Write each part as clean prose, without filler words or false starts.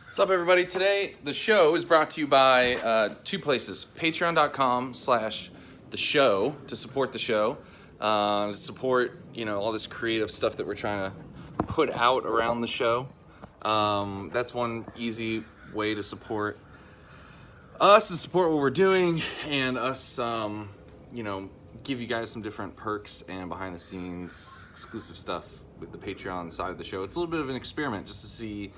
What's up, everybody? Today, the show is brought to you by two places. Patreon.com/the show to support the show, to support, all this creative stuff that we're trying to put out around the show. That's one easy way to support us, to support what we're doing, and us, give you guys some different perks and behind the scenes exclusive stuff with the Patreon side of the show. It's a little bit of an experiment just to see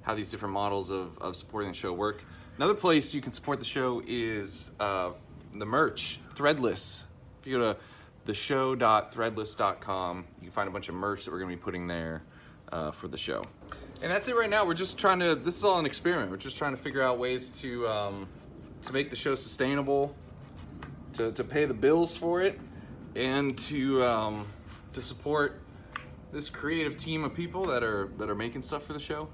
how these different models of supporting the show work. Another place you can support the show is the merch, Threadless. If you go to theshow.threadless.com, you can find a bunch of merch that we're gonna be putting there for the show. And that's it right now. We're just trying to, this is all an experiment. We're just trying to figure out ways to make the show sustainable, to pay the bills for it, and to support this creative team of people that are making stuff for the show.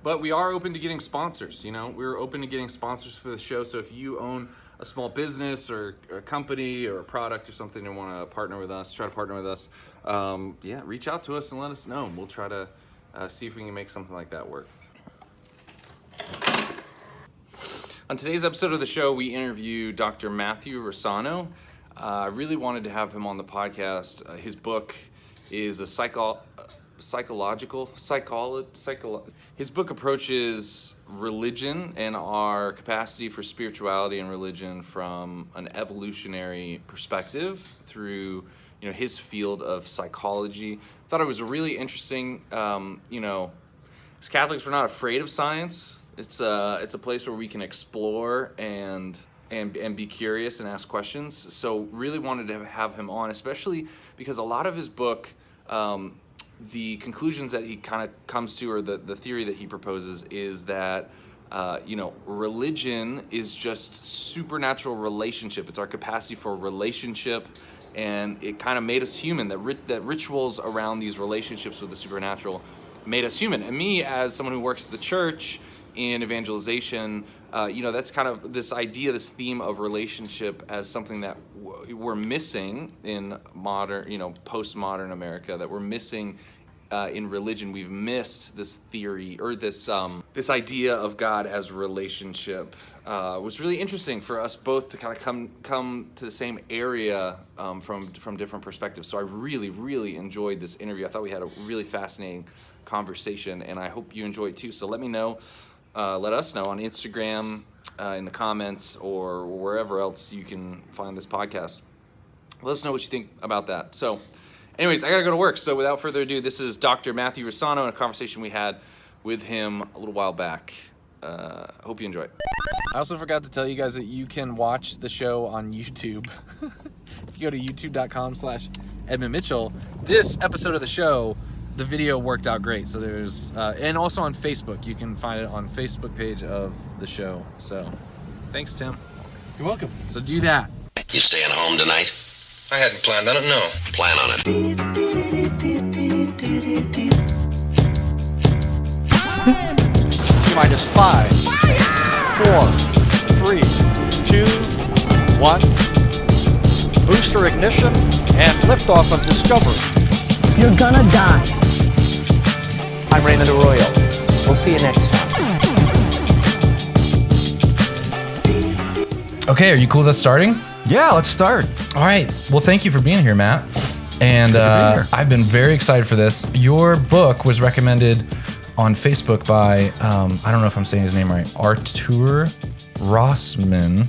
But we are open to getting sponsors, We're open to getting sponsors for the show. So if you own a small business or a company or a product or something and want to partner with us, reach out to us and let us know. We'll try to see if we can make something like that work. On today's episode of the show, we interview Dr. Matthew Rossano. I really wanted to have him on the podcast. His book is a His book approaches religion and our capacity for spirituality and religion from an evolutionary perspective through, his field of psychology. Thought it was a really interesting, as Catholics, we're not afraid of science. It's a place where we can explore and be curious and ask questions. So really wanted to have him on, especially because a lot of his book, the conclusions that he kind of comes to, or the theory that he proposes, is that religion is just supernatural relationship. It's our capacity for relationship, and it kind of made us human. That rituals around these relationships with the supernatural made us human. And me, as someone who works at the church in evangelization, that's kind of this idea, this theme of relationship as something that we're missing in modern, postmodern America, that we're missing in religion. We've missed this theory, or this idea of God as relationship. Was really interesting for us both to kind of come to the same area from different perspectives. So I really, really enjoyed this interview. I thought we had a really fascinating conversation, and I hope you enjoy it too. So let me know. Let us know on Instagram, in the comments, or wherever else you can find this podcast. Let us know what you think about that. So anyways, I gotta go to work. So without further ado, this is Dr. Matthew Rossano and a conversation we had with him a little while back. Hope you enjoy it. I also forgot to tell you guys that you can watch the show on YouTube. If you go to youtube.com/Edmund Mitchell, this episode of the show, the video worked out great. So there's, and also on Facebook, you can find it on Facebook page of the show. So thanks, Tim. You're welcome. So do that. You staying home tonight? I hadn't planned on it, no. Plan on it. Minus 5, 4, 3, 2, 1. Booster ignition and liftoff of Discovery. You're gonna die. I'm Raymond Arroyo. We'll see you next time. Okay, are you cool with us starting? Yeah, let's start. All right. Well, thank you for being here, Matt. And I've been very excited for this. Your book was recommended on Facebook by, I don't know if I'm saying his name right, Artur Rossman,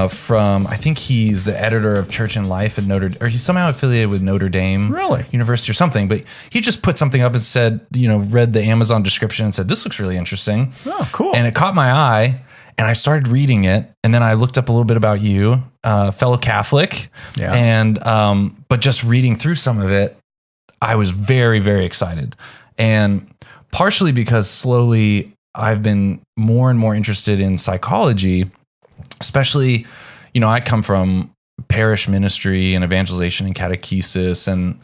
from, I think he's the editor of Church and Life at or he's somehow affiliated with Notre Dame University or something. But he just put something up and said, read the Amazon description and said, this looks really interesting. Oh, cool. And it caught my eye. And I started reading it, and then I looked up a little bit about you, fellow Catholic, and but just reading through some of it, I was very, very excited. And partially because slowly I've been more and more interested in psychology, especially, I come from parish ministry and evangelization and catechesis, and,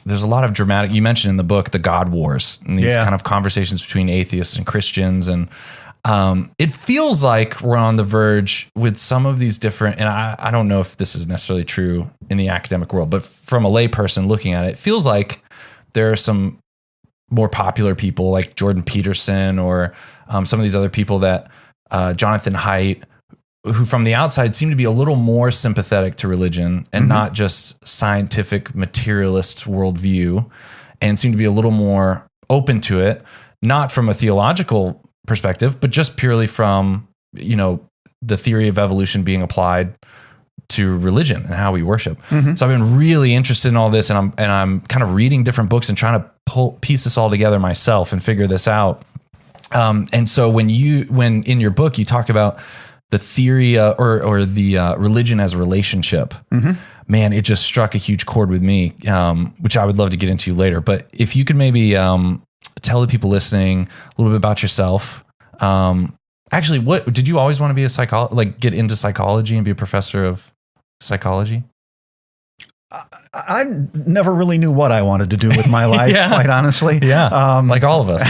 there's a lot of dramatic, you mentioned in the book, the God Wars, and these kind of conversations between atheists and Christians. And it feels like we're on the verge with some of these different, and I don't know if this is necessarily true in the academic world, but from a lay person looking at it, it feels like there are some more popular people like Jordan Peterson or some of these other people that Jonathan Haidt, who from the outside seem to be a little more sympathetic to religion and not just scientific materialist worldview, and seem to be a little more open to it, not from a theological perspective, but just purely from, the theory of evolution being applied to religion and how we worship. So I've been really interested in all this, and I'm kind of reading different books and trying to piece this all together myself and figure this out. And so when in your book you talk about the theory or the religion as a relationship, man, it just struck a huge chord with me, which I would love to get into later. But if you could maybe tell the people listening a little bit about yourself. Actually, what did you always want to be get into psychology and be a professor of psychology? I never really knew what I wanted to do with my life, quite honestly. Like all of us.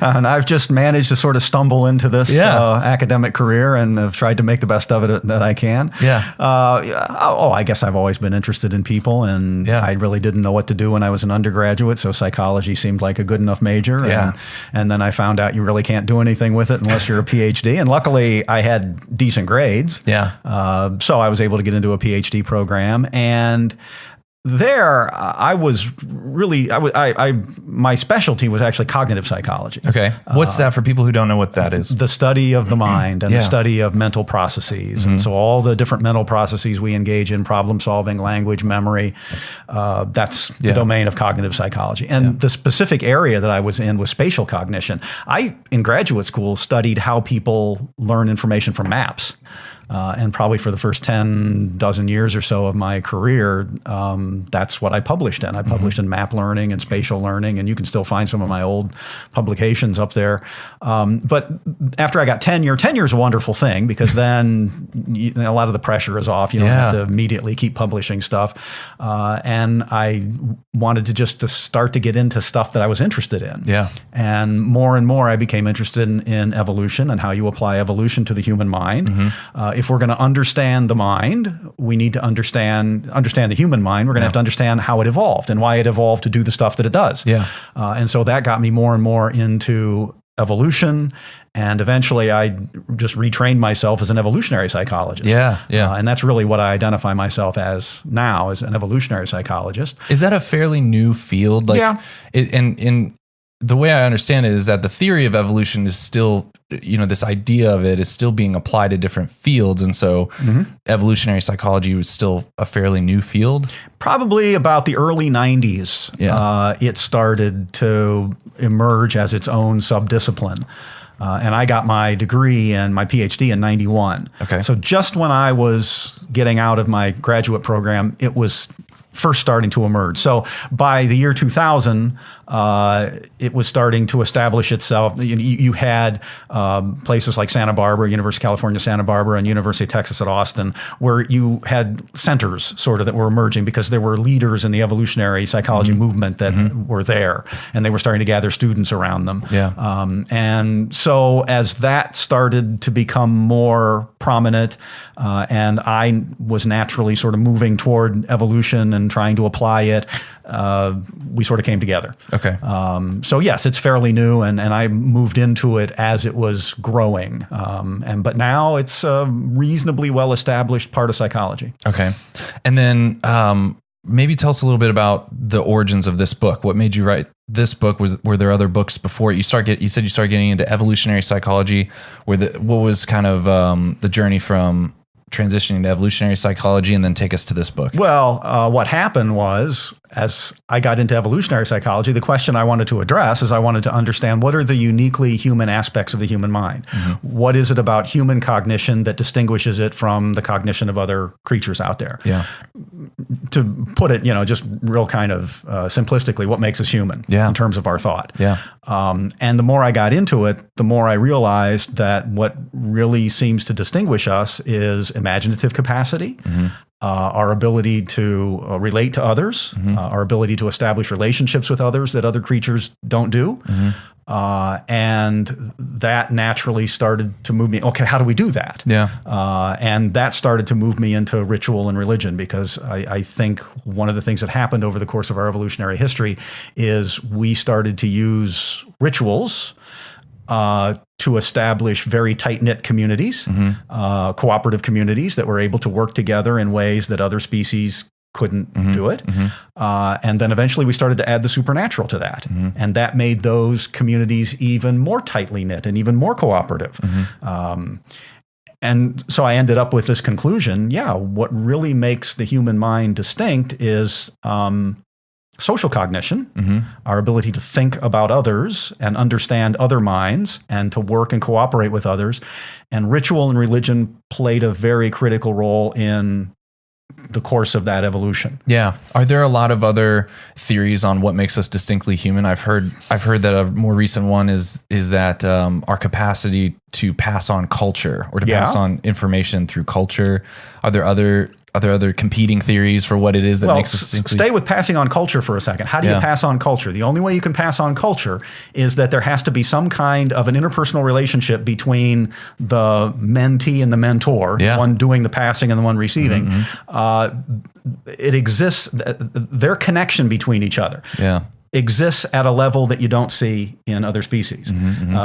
And I've just managed to sort of stumble into this academic career and have tried to make the best of it that I can. I guess I've always been interested in people, and I really didn't know what to do when I was an undergraduate, so psychology seemed like a good enough major. And then I found out you really can't do anything with it unless you're a PhD. And luckily, I had decent grades. So I was able to get into a PhD program. And there, I was really, my specialty was actually cognitive psychology. Okay. What's that for people who don't know what that is? The study of the mind and the study of mental processes. And so all the different mental processes we engage in, problem solving, language, memory, that's the domain of cognitive psychology. And the specific area that I was in was spatial cognition. I, in graduate school, studied how people learn information from maps. And probably for the first 10 years or so of my career, that's what I published in. I published in map learning and spatial learning, and you can still find some of my old publications up there. But after I got tenure is a wonderful thing, because then a lot of the pressure is off. You don't have to immediately keep publishing stuff. And I wanted to start to get into stuff that I was interested in. And more I became interested in evolution and how you apply evolution to the human mind. If we're going to understand the mind, we need to understand the human mind. We're going to have to understand how it evolved and why it evolved to do the stuff that it does. And so that got me more and more into evolution. And eventually I just retrained myself as an evolutionary psychologist. And that's really what I identify myself as now, as an evolutionary psychologist. Is that a fairly new field? And the way I understand it is that the theory of evolution is still, this idea of it is still being applied to different fields. And so evolutionary psychology was still a fairly new field. Probably about the early 90s, it started to emerge as its own subdiscipline. And I got my degree and my PhD in 91. Okay. So just when I was getting out of my graduate program, it was first starting to emerge. So by the year 2000, it was starting to establish itself. You had places like Santa Barbara, University of California, Santa Barbara, and University of Texas at Austin, where you had centers sort of that were emerging because there were leaders in the evolutionary psychology movement that were there, and they were starting to gather students around them. And so as that started to become more prominent, and I was naturally sort of moving toward evolution and trying to apply it, we sort of came together. Okay. So yes, it's fairly new, and I moved into it as it was growing. But now it's a reasonably well-established part of psychology. Okay. And then maybe tell us a little bit about the origins of this book. What made you write this book? Were there other books before it? You said you started getting into evolutionary psychology. What was kind of the journey from transitioning to evolutionary psychology, and then take us to this book? Well, what happened was, as I got into evolutionary psychology, the question I wanted to address is I wanted to understand what are the uniquely human aspects of the human mind. What is it about human cognition that distinguishes it from the cognition of other creatures out there? To put it, just real kind of simplistically, what makes us human in terms of our thought. And the more I got into it, the more I realized that what really seems to distinguish us is imaginative capacity, our ability to relate to others, our ability to establish relationships with others that other creatures don't do, And that naturally started to move me. Okay, how do we do that? Yeah. And that started to move me into ritual and religion, because I think one of the things that happened over the course of our evolutionary history is we started to use rituals to establish very tight-knit communities, cooperative communities that were able to work together in ways that other species couldn't do it. And then eventually we started to add the supernatural to that. And that made those communities even more tightly knit and even more cooperative. And so I ended up with this conclusion, what really makes the human mind distinct is social cognition, our ability to think about others and understand other minds and to work and cooperate with others. And ritual and religion played a very critical role in the course of that evolution. Yeah. Are there a lot of other theories on what makes us distinctly human? I've heard that a more recent one is that our capacity to pass on culture or to pass on information through culture. Are there other competing theories for what it is that makes us distinctly? Stay with passing on culture for a second. How do you pass on culture? The only way you can pass on culture is that there has to be some kind of an interpersonal relationship between the mentee and the mentor, the one doing the passing and the one receiving. It exists, their connection between each other exists at a level that you don't see in other species.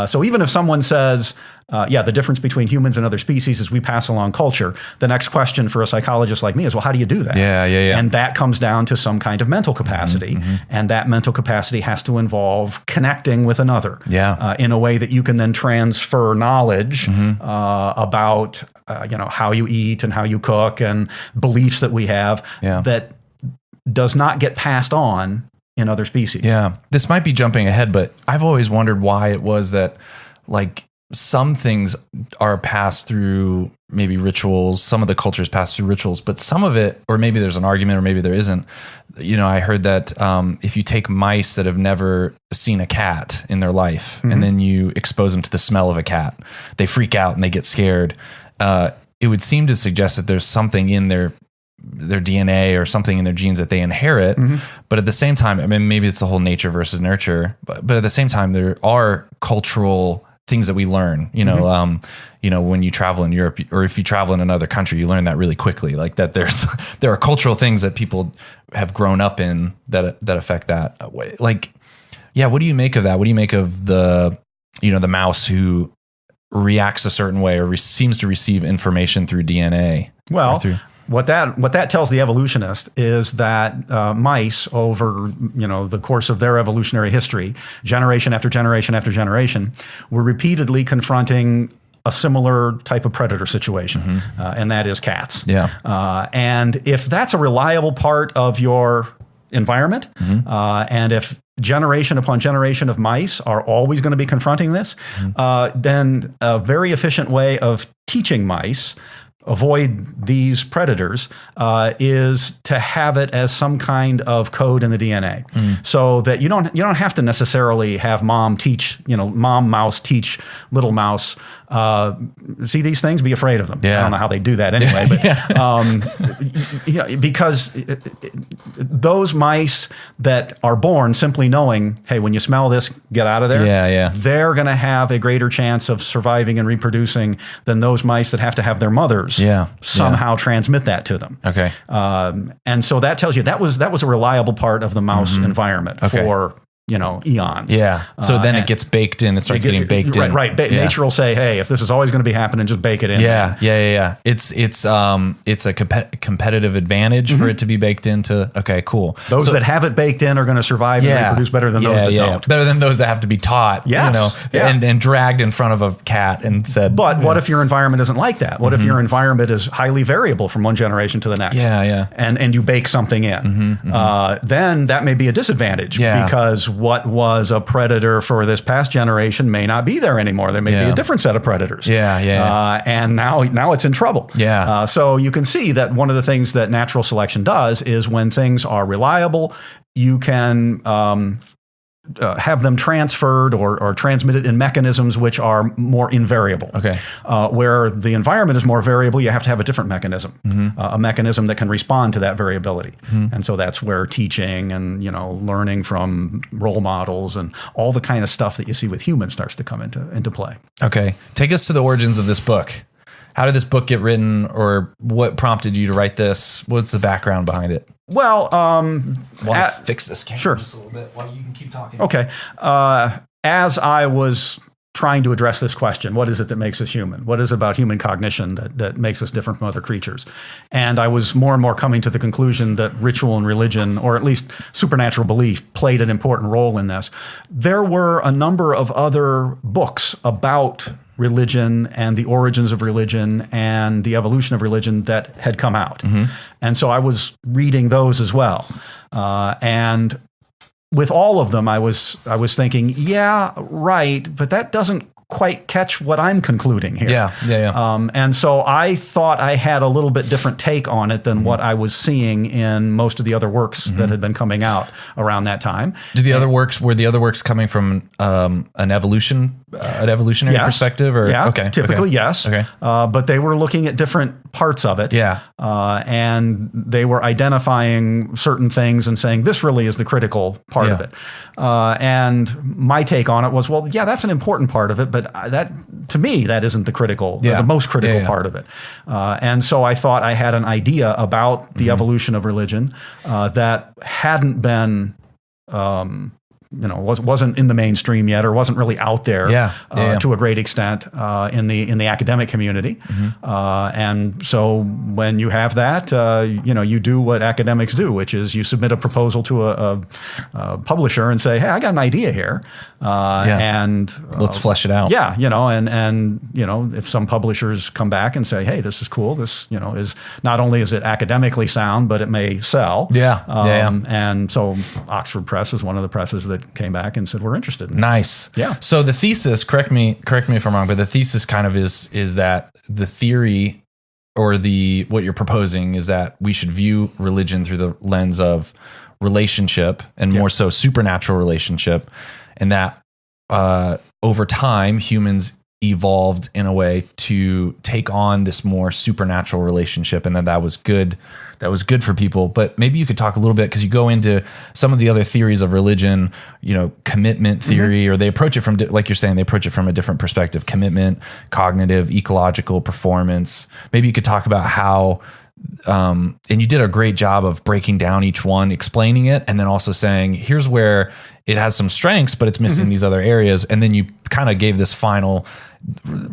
So even if someone says, the difference between humans and other species is we pass along culture, the next question for a psychologist like me is, well, how do you do that? And that comes down to some kind of mental capacity. And that mental capacity has to involve connecting with another in a way that you can then transfer knowledge about how you eat and how you cook and beliefs that we have that does not get passed on in other species. Yeah. This might be jumping ahead, but I've always wondered why it was that, like, some things are passed through maybe rituals, some of the cultures pass through rituals, but some of it, or maybe there's an argument or maybe there isn't. I heard that if you take mice that have never seen a cat in their life and then you expose them to the smell of a cat, they freak out and they get scared. It would seem to suggest that there's something in their DNA or something in their genes that they inherit. But at the same time, I mean, maybe it's the whole nature versus nurture, but at the same time, there are cultural things that we learn, when you travel in Europe or if you travel in another country, you learn that really quickly. Like that there are cultural things that people have grown up in that affect that. Like, what do you make of that? What do you make of the mouse who reacts a certain way or seems to receive information through DNA? Well, what that tells the evolutionist is that mice over the course of their evolutionary history, generation after generation after generation, were repeatedly confronting a similar type of predator situation, and that is cats. And if that's a reliable part of your environment, and if generation upon generation of mice are always going to be confronting this, then a very efficient way of teaching mice avoid these predators is to have it as some kind of code in the DNA, so that you don't have to necessarily have mom mouse teach little mouse, see these things, be afraid of them. I don't know how they do that anyway, but because those mice that are born simply knowing, hey, when you smell this, get out of there. They're going to have a greater chance of surviving and reproducing than those mice that have to have their mothers somehow transmit that to them. And so that tells you that was a reliable part of the mouse environment for eons. So then it gets baked in. It starts getting baked in. Right. Nature will say, hey, if this is always going to be happening, just bake it in. It's a competitive advantage for it to be baked into. Okay, cool. Those that have it baked in are going to survive and reproduce better than those that don't. Better than those that have to be taught. And dragged in front of a cat and said. But what if your environment isn't like that? What if your environment is highly variable from one generation to the next? And you bake something in. Then that may be a disadvantage because what was a predator for this past generation may not be there anymore. There may be a different set of predators. And now it's in trouble. So you can see that one of the things that natural selection does is when things are reliable, you can have them transferred or transmitted in mechanisms which are more invariable. Okay. Where the environment is more variable, you have to have a different mechanism, a mechanism that can respond to that variability. And so that's where teaching and learning from role models and all the kind of stuff that you see with humans starts to come into play. Okay. Take us to the origins of this book. How did this book get written, or what prompted you to write this? What's the background behind it? Well, fix this camera sure. just a little bit while you can keep talking. Okay. As I was trying to address this question, what is it that makes us human? What is it about human cognition that makes us different from other creatures? And I was more and more coming to the conclusion that ritual and religion, or at least supernatural belief, played an important role in this. There were a number of other books about religion and the origins of religion and the evolution of religion that had come out. And so I was reading those as well. And with all of them, I was thinking, yeah, right, but that doesn't quite catch what I'm concluding here. Yeah. And so I thought I had a little bit different take on it than what I was seeing in most of the other works that had been coming out around that time. Were the other works coming from an evolutionary perspective? Or Yeah, okay, typically yes. Okay. But they were looking at different parts of it. Yeah. And they were identifying certain things and saying, this really is the critical part of it. And my take on it was, well, yeah, that's an important part of it, but that, to me, that isn't the critical, the most critical part of it. And so I thought I had an idea about the evolution of religion that hadn't been wasn't in the mainstream yet, or wasn't really out there to a great extent in the academic community. And so when you have that, you do what academics do, which is you submit a proposal to a publisher and say, hey, I got an idea here. And let's flesh it out. Yeah, and if some publishers come back and say, hey, this is cool, this is not only is it academically sound, but it may sell. And so Oxford Press was one of the presses that came back and said, we're interested in this. Nice. Yeah. So the thesis, correct me if I'm wrong, but the thesis kind of is that the theory, or what you're proposing, is that we should view religion through the lens of relationship, and more so supernatural relationship, and that over time humans evolved in a way to take on this more supernatural relationship, and that was good. That was good for people. But maybe you could talk a little bit, because you go into some of the other theories of religion, commitment theory, or they approach it from, like you're saying, they approach it from a different perspective: commitment, cognitive, ecological, performance. Maybe you could talk about how, and you did a great job of breaking down each one, explaining it, and then also saying, here's where it has some strengths, but it's missing these other areas. And then you kind of gave this final,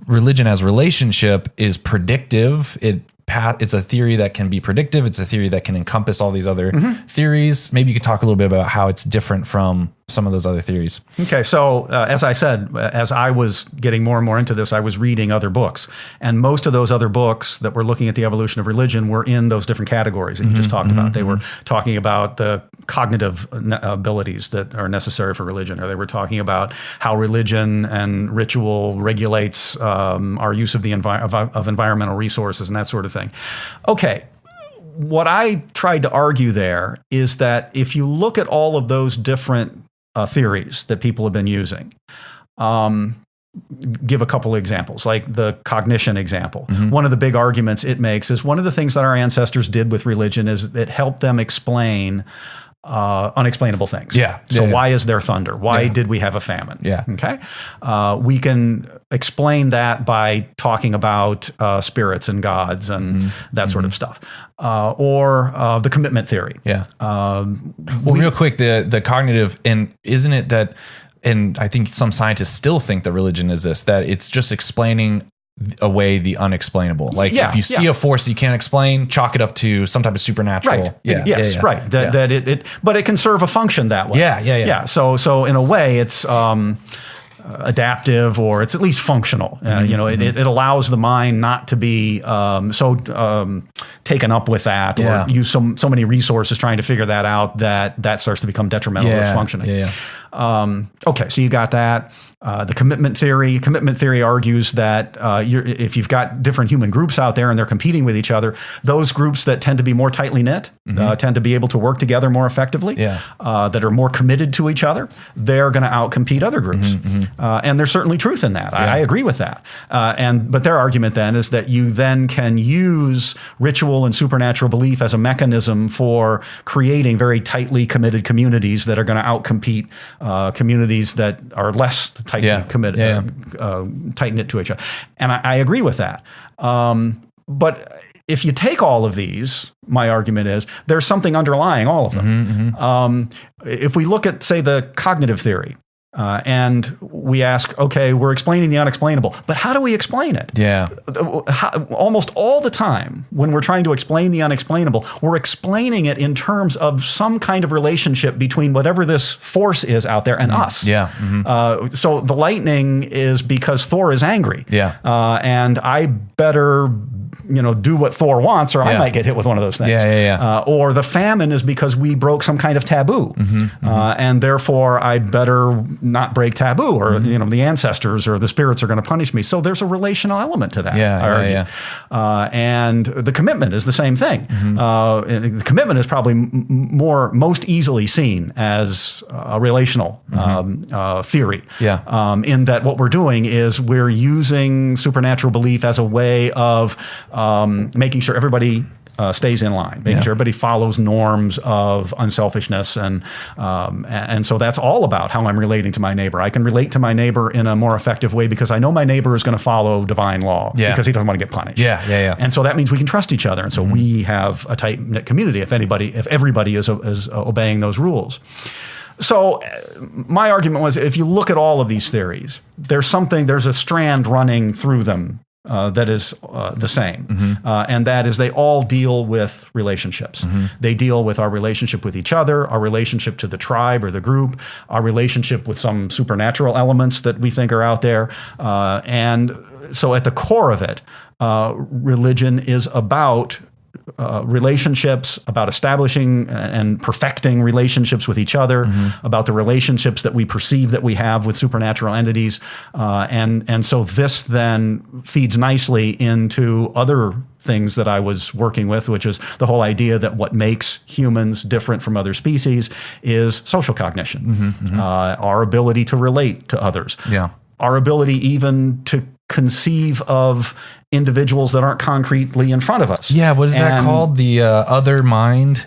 religion as relationship is predictive. It's a theory that can be predictive. It's a theory that can encompass all these other theories. Maybe you could talk a little bit about how it's different from some of those other theories. Okay, so as I said, as I was getting more and more into this, I was reading other books. And most of those other books that were looking at the evolution of religion were in those different categories that you just talked about. They were talking about the cognitive abilities that are necessary for religion, or they were talking about how religion and ritual regulates our use of the of environmental resources and that sort of thing. Okay. What I tried to argue there is that if you look at all of those different theories that people have been using, give a couple of examples, like the cognition example. One of the big arguments it makes is one of the things that our ancestors did with religion is it helped them explain unexplainable things. Why is there thunder? Why did we have a famine? Okay. We can explain that by talking about spirits and gods and that sort of stuff. Or the commitment theory. Real quick, the cognitive, and isn't it that, and I think some scientists still think that religion is this, that it's just explaining away the unexplainable. Like if you see a force you can't explain, chalk it up to some type of supernatural. Right. Right. That but it can serve a function that way. So in a way it's adaptive, or it's at least functional. It allows the mind not to be taken up with that, or use so many resources trying to figure that out that starts to become detrimental to its functioning. Okay, so you got that. The commitment theory. Commitment theory argues that if you've got different human groups out there and they're competing with each other, those groups that tend to be more tightly knit, tend to be able to work together more effectively, that are more committed to each other, they're going to outcompete other groups. And there's certainly truth in that. I agree with that. But their argument then is that you then can use ritual and supernatural belief as a mechanism for creating very tightly committed communities that are going to outcompete communities that are less tightly committed, tight-knit to each other. And I agree with that. But if you take all of these, my argument is there's something underlying all of them. If we look at, say, the cognitive theory, and we ask, okay, we're explaining the unexplainable, but how do we explain it? Almost all the time when we're trying to explain the unexplainable, we're explaining it in terms of some kind of relationship between whatever this force is out there and us. So the lightning is because Thor is angry. And I better do what Thor wants, or I might get hit with one of those things. Or the famine is because we broke some kind of taboo, and therefore I better not break taboo, or the ancestors or the spirits are going to punish me. So there's a relational element to that. And the commitment is the same thing. The commitment is probably most easily seen as a relational theory. In that what we're doing is we're using supernatural belief as a way of making sure everybody stays in line, making sure everybody follows norms of unselfishness, and so that's all about how I'm relating to my neighbor. I can relate to my neighbor in a more effective way because I know my neighbor is going to follow divine law because he doesn't want to get punished. And so that means we can trust each other, and so we have a tight knit community if everybody is obeying those rules. So my argument was, if you look at all of these theories, there's a strand running through them that is the same. And that is they all deal with relationships. They deal with our relationship with each other, our relationship to the tribe or the group, our relationship with some supernatural elements that we think are out there. And so at the core of it, religion is about relationships, about establishing and perfecting relationships with each other, about the relationships that we perceive that we have with supernatural entities. And so this then feeds nicely into other things that I was working with, which is the whole idea that what makes humans different from other species is social cognition, our ability to relate to others, our ability even to conceive of individuals that aren't concretely in front of us. What is that called? The other mind?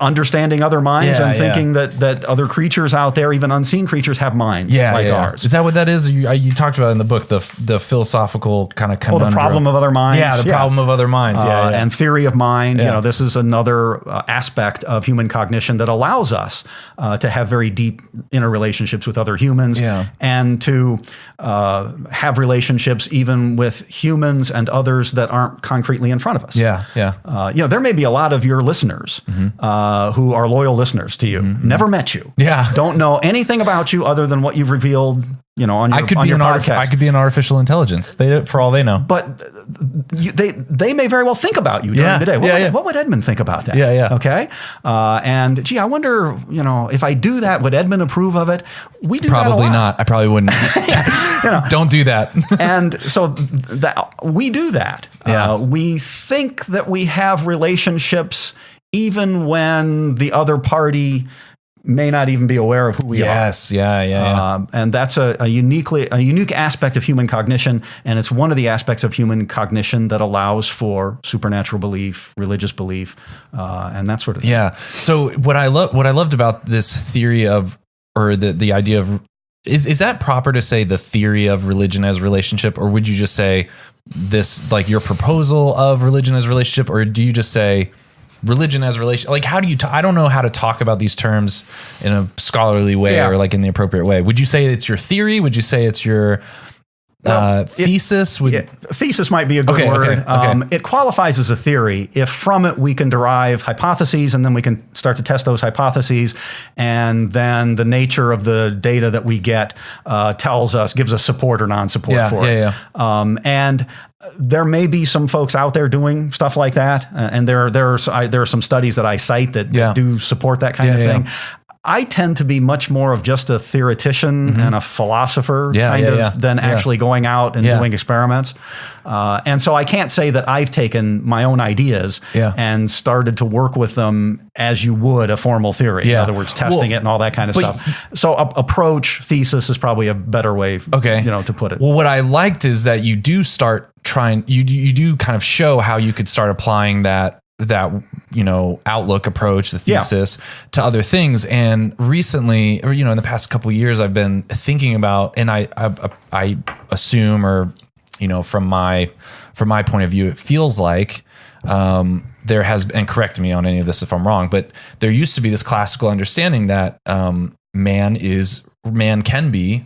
Understanding other minds and thinking that other creatures out there, even unseen creatures, have minds like ours. Is that what that is? You talked about in the book, the philosophical kind of conundrum. The problem of other minds. The problem of other minds. And theory of mind. This is another aspect of human cognition that allows us to have very deep interrelationships with other humans and to have relationships even with humans and others that aren't concretely in front of us. There may be a lot of your listeners who are loyal listeners to you, never met you, don't know anything about you other than what you've revealed, on your podcast. I could be an artificial intelligence. For all they know. But they may very well think about you during the day. What would Edmund think about that? Okay. And gee, I wonder, if I do that, would Edmund approve of it? We do probably that a lot. not. I probably wouldn't. Don't do that. And so we do that. We think that we have relationships even when the other party may not even be aware of who we are. And that's a unique aspect of human cognition, and it's one of the aspects of human cognition that allows for supernatural belief, religious belief, and that sort of thing. So what I loved about this theory of, or the idea of, is that proper to say the theory of religion as relationship, or would you just say this, like your proposal of religion as relationship, or do you just say religion as relation? Like, how do you I don't know how to talk about these terms in a scholarly way or like in the appropriate way. Would you say it's your theory? Would you say it's your thesis? Thesis might be a good word. It qualifies as a theory if from it we can derive hypotheses, and then we can start to test those hypotheses, and then the nature of the data that we get gives us support or non-support for it. And there may be some folks out there doing stuff like that, and there are some studies that I cite that do support that kind of thing. I tend to be much more of just a theoretician and a philosopher than actually going out and doing experiments. And so I can't say that I've taken my own ideas and started to work with them as you would a formal theory. In other words, testing it and all that kind of stuff. So approach, thesis is probably a better way to put it. Well, what I liked is that you do start trying, you do kind of show how you could start applying that outlook approach, the thesis to other things. And recently, or in the past couple of years, I've been thinking about, and I assume, or from my point of view, it feels like there has, and correct me on any of this if I'm wrong, but there used to be this classical understanding that man can be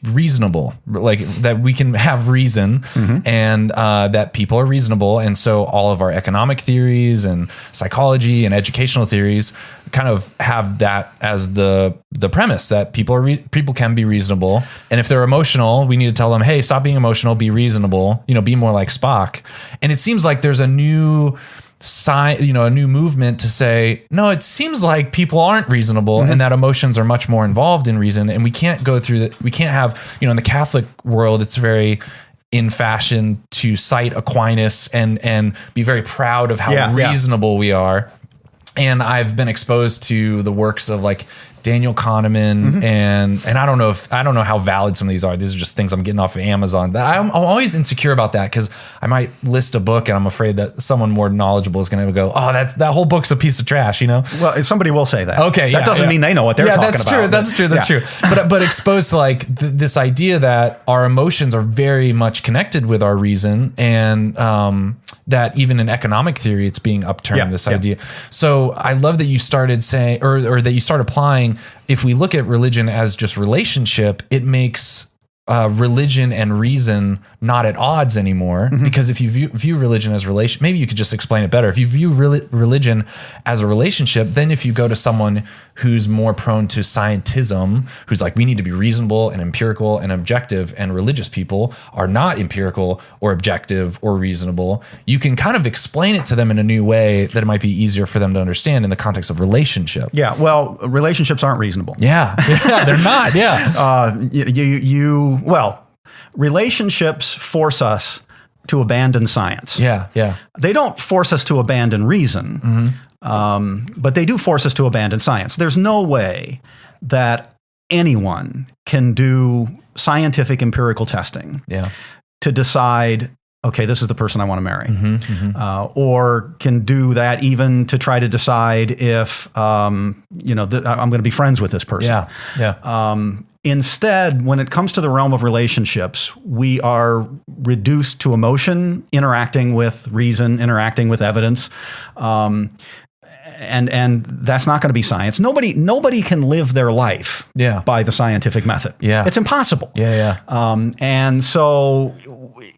reasonable, like that we can have reason, and that people are reasonable. And so all of our economic theories and psychology and educational theories kind of have that as the premise, that people can be reasonable. And if they're emotional, we need to tell them, hey, stop being emotional, be reasonable, be more like Spock. And it seems like there's a new a new movement to say, no, it seems like people aren't reasonable and that emotions are much more involved in reason. And we can't go through that. We can't have, in the Catholic world, it's very in fashion to cite Aquinas and be very proud of how reasonable we are. And I've been exposed to the works of like Daniel Kahneman and I don't know how valid some of these are. These are just things I'm getting off of Amazon. I'm always insecure about that because I might list a book and I'm afraid that someone more knowledgeable is going to go, oh, that whole book's a piece of trash, Well, somebody will say that. Okay, that doesn't mean they know what they're talking about. That's true. But exposed to like this idea that our emotions are very much connected with our reason, and that even in economic theory, it's being upturned. This idea. So I love that you started saying, or that you start applying. If we look at religion as just relationship, it makes religion and reason not at odds anymore. Because if you view religion as relation, maybe you could just explain it better. If you view religion as a relationship, then if you go to someone who's more prone to scientism, who's like, we need to be reasonable and empirical and objective, and religious people are not empirical or objective or reasonable, you can kind of explain it to them in a new way that it might be easier for them to understand in the context of relationship. Yeah, well, relationships aren't reasonable. Yeah, they're not. Well, relationships force us to abandon science. Yeah. They don't force us to abandon reason, but they do force us to abandon science. There's no way that anyone can do scientific empirical testing to decide, okay, this is the person I want to marry, or can do that even to try to decide if, I'm going to be friends with this person. Instead, when it comes to the realm of relationships, we are reduced to emotion, interacting with reason, interacting with evidence. And that's not going to be science. Nobody can live their life by the scientific method. It's impossible. And so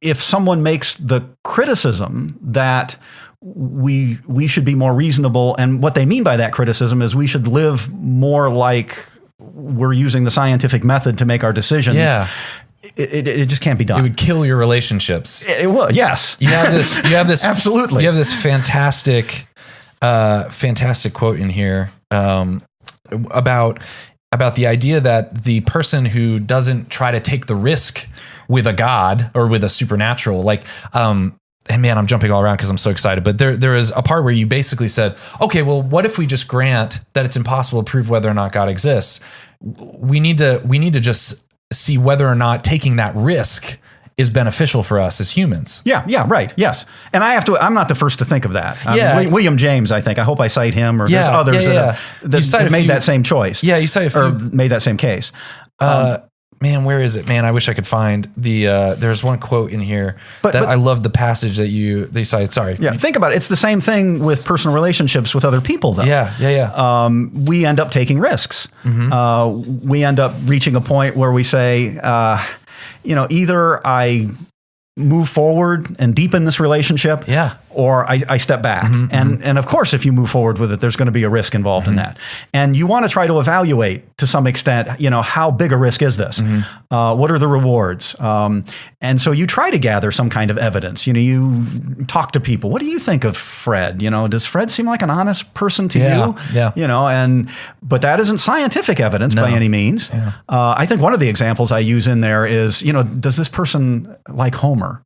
if someone makes the criticism that we should be more reasonable, and what they mean by that criticism is we should live more like we're using the scientific method to make our decisions. It just can't be done. It would kill your relationships. It will. Yes. You have this absolutely. You have this fantastic quote in here about the idea that the person who doesn't try to take the risk with a god or with a supernatural, like, and man, I'm jumping all around because I'm so excited. But there is a part where you basically said, okay, well, what if we just grant that it's impossible to prove whether or not God exists? We need to just see whether or not taking that risk is beneficial for us as humans. Yeah, right. Yes. And I'm not the first to think of that. William James, I think. I hope I cite him, or there's others that made that same choice. Yeah, you cite a few. Or made that same case. Man, where is it? Man, I wish I could find the. There's one quote in here but I love the passage that you cited. Sorry. Yeah, think about it. It's the same thing with personal relationships with other people, though. Yeah. We end up taking risks. We end up reaching a point where we say, either I move forward and deepen this relationship, or I step back. And of course, if you move forward with it, there's going to be a risk involved in that. And you want to try to evaluate to some extent, how big a risk is this? What are the rewards? And so you try to gather some kind of evidence. You talk to people. What do you think of Fred? Does Fred seem like an honest person to you? Yeah. But that isn't scientific evidence by any means. Yeah. I think one of the examples I use in there is, does this person like Homer?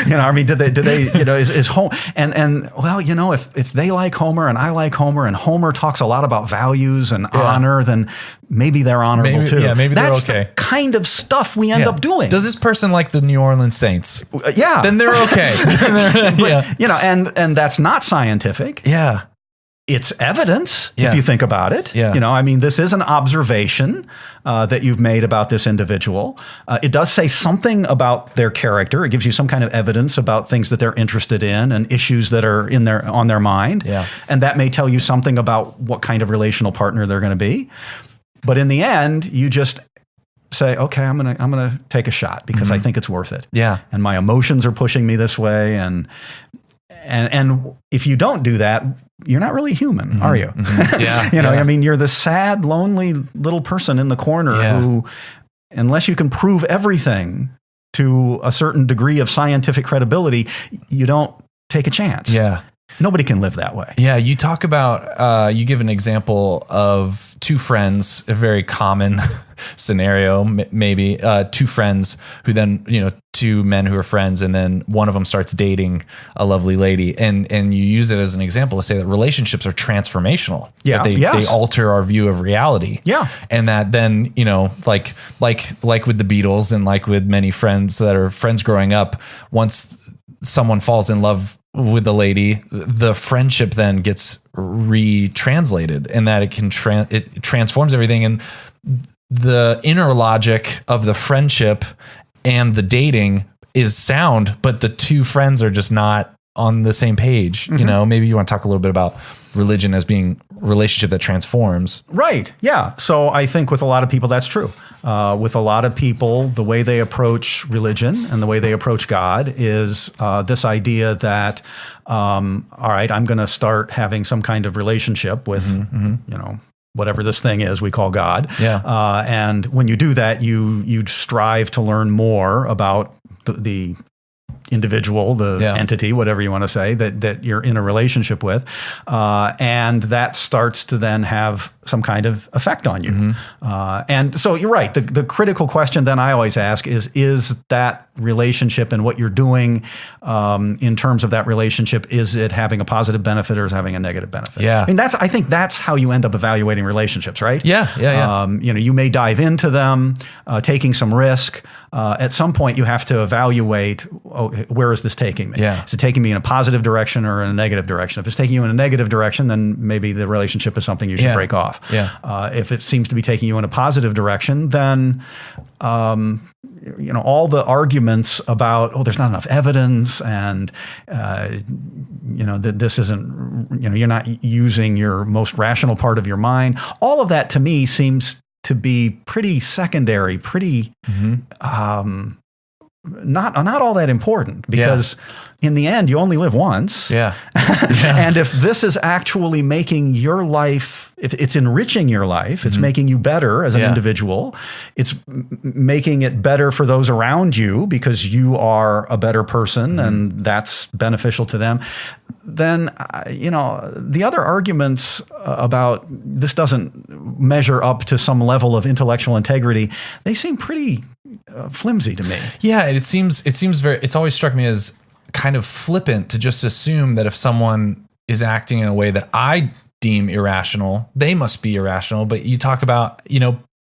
Did they, is Homer, and well, if they like Homer and I like Homer and Homer talks a lot about values and honor, then maybe they're honorable too. Yeah, maybe That's they're okay. The kind of stuff we end up doing. Does this person like the New Orleans Saints? Yeah. Then they're okay. And that's not scientific. Yeah. It's evidence, Yeah. if you think about it. Yeah. This is an observation that you've made about this individual. It does say something about their character. It gives you some kind of evidence about things that they're interested in and issues that are on their mind. Yeah. And that may tell you something about what kind of relational partner they're going to be. But in the end, you just say, okay, I'm gonna take a shot because I think it's worth it. Yeah. And my emotions are pushing me this way. And if you don't do that, you're not really human, are you? Yeah. You're the sad, lonely little person in the corner Yeah. who, unless you can prove everything to a certain degree of scientific credibility, you don't take a chance. Yeah. Nobody can live that way. Yeah, you talk about, you give an example of two friends, a very common scenario, maybe, two friends who then, two men who are friends, and then one of them starts dating a lovely lady. And you use it as an example to say that relationships are transformational. Yeah. That they alter our view of reality. Yeah. And that then, like with the Beatles and like with many friends that are friends growing up, once someone falls in love with the lady, the friendship then gets retranslated, and that it can it transforms everything. And the inner logic of the friendship and the dating is sound, but the two friends are just not on the same page. Maybe you want to talk a little bit about religion as being a relationship that transforms. Right. Yeah. So I think with a lot of people, that's true. With a lot of people, the way they approach religion and the way they approach God is this idea that, all right, I'm going to start having some kind of relationship with, whatever this thing is we call God. Yeah. And when you do that, you strive to learn more about the individual, the entity, whatever you want to say, that you're in a relationship with. And that starts to then have some kind of effect on you. And so you're right. The critical question then I always ask is that relationship and what you're doing in terms of that relationship, is it having a positive benefit or is it having a negative benefit? Yeah. I think that's how you end up evaluating relationships, right? Yeah. You may dive into them, taking some risk. At some point you have to evaluate, where is this taking me? Yeah. Is it taking me in a positive direction or in a negative direction? If it's taking you in a negative direction, then maybe the relationship is something you should break off. Yeah. If it seems to be taking you in a positive direction, then all the arguments about, there's not enough evidence and, that this isn't, you're not using your most rational part of your mind. All of that to me seems to be pretty secondary, pretty, not all that important, because in the end, you only live once. Yeah. And if this is actually making your life, if it's enriching your life, it's making you better as an individual, it's making it better for those around you because you are a better person and that's beneficial to them, then, the other arguments about this doesn't measure up to some level of intellectual integrity, they seem pretty flimsy to me. Yeah. It's always struck me as kind of flippant to just assume that if someone is acting in a way that I deem irrational, they must be irrational. But you talk about,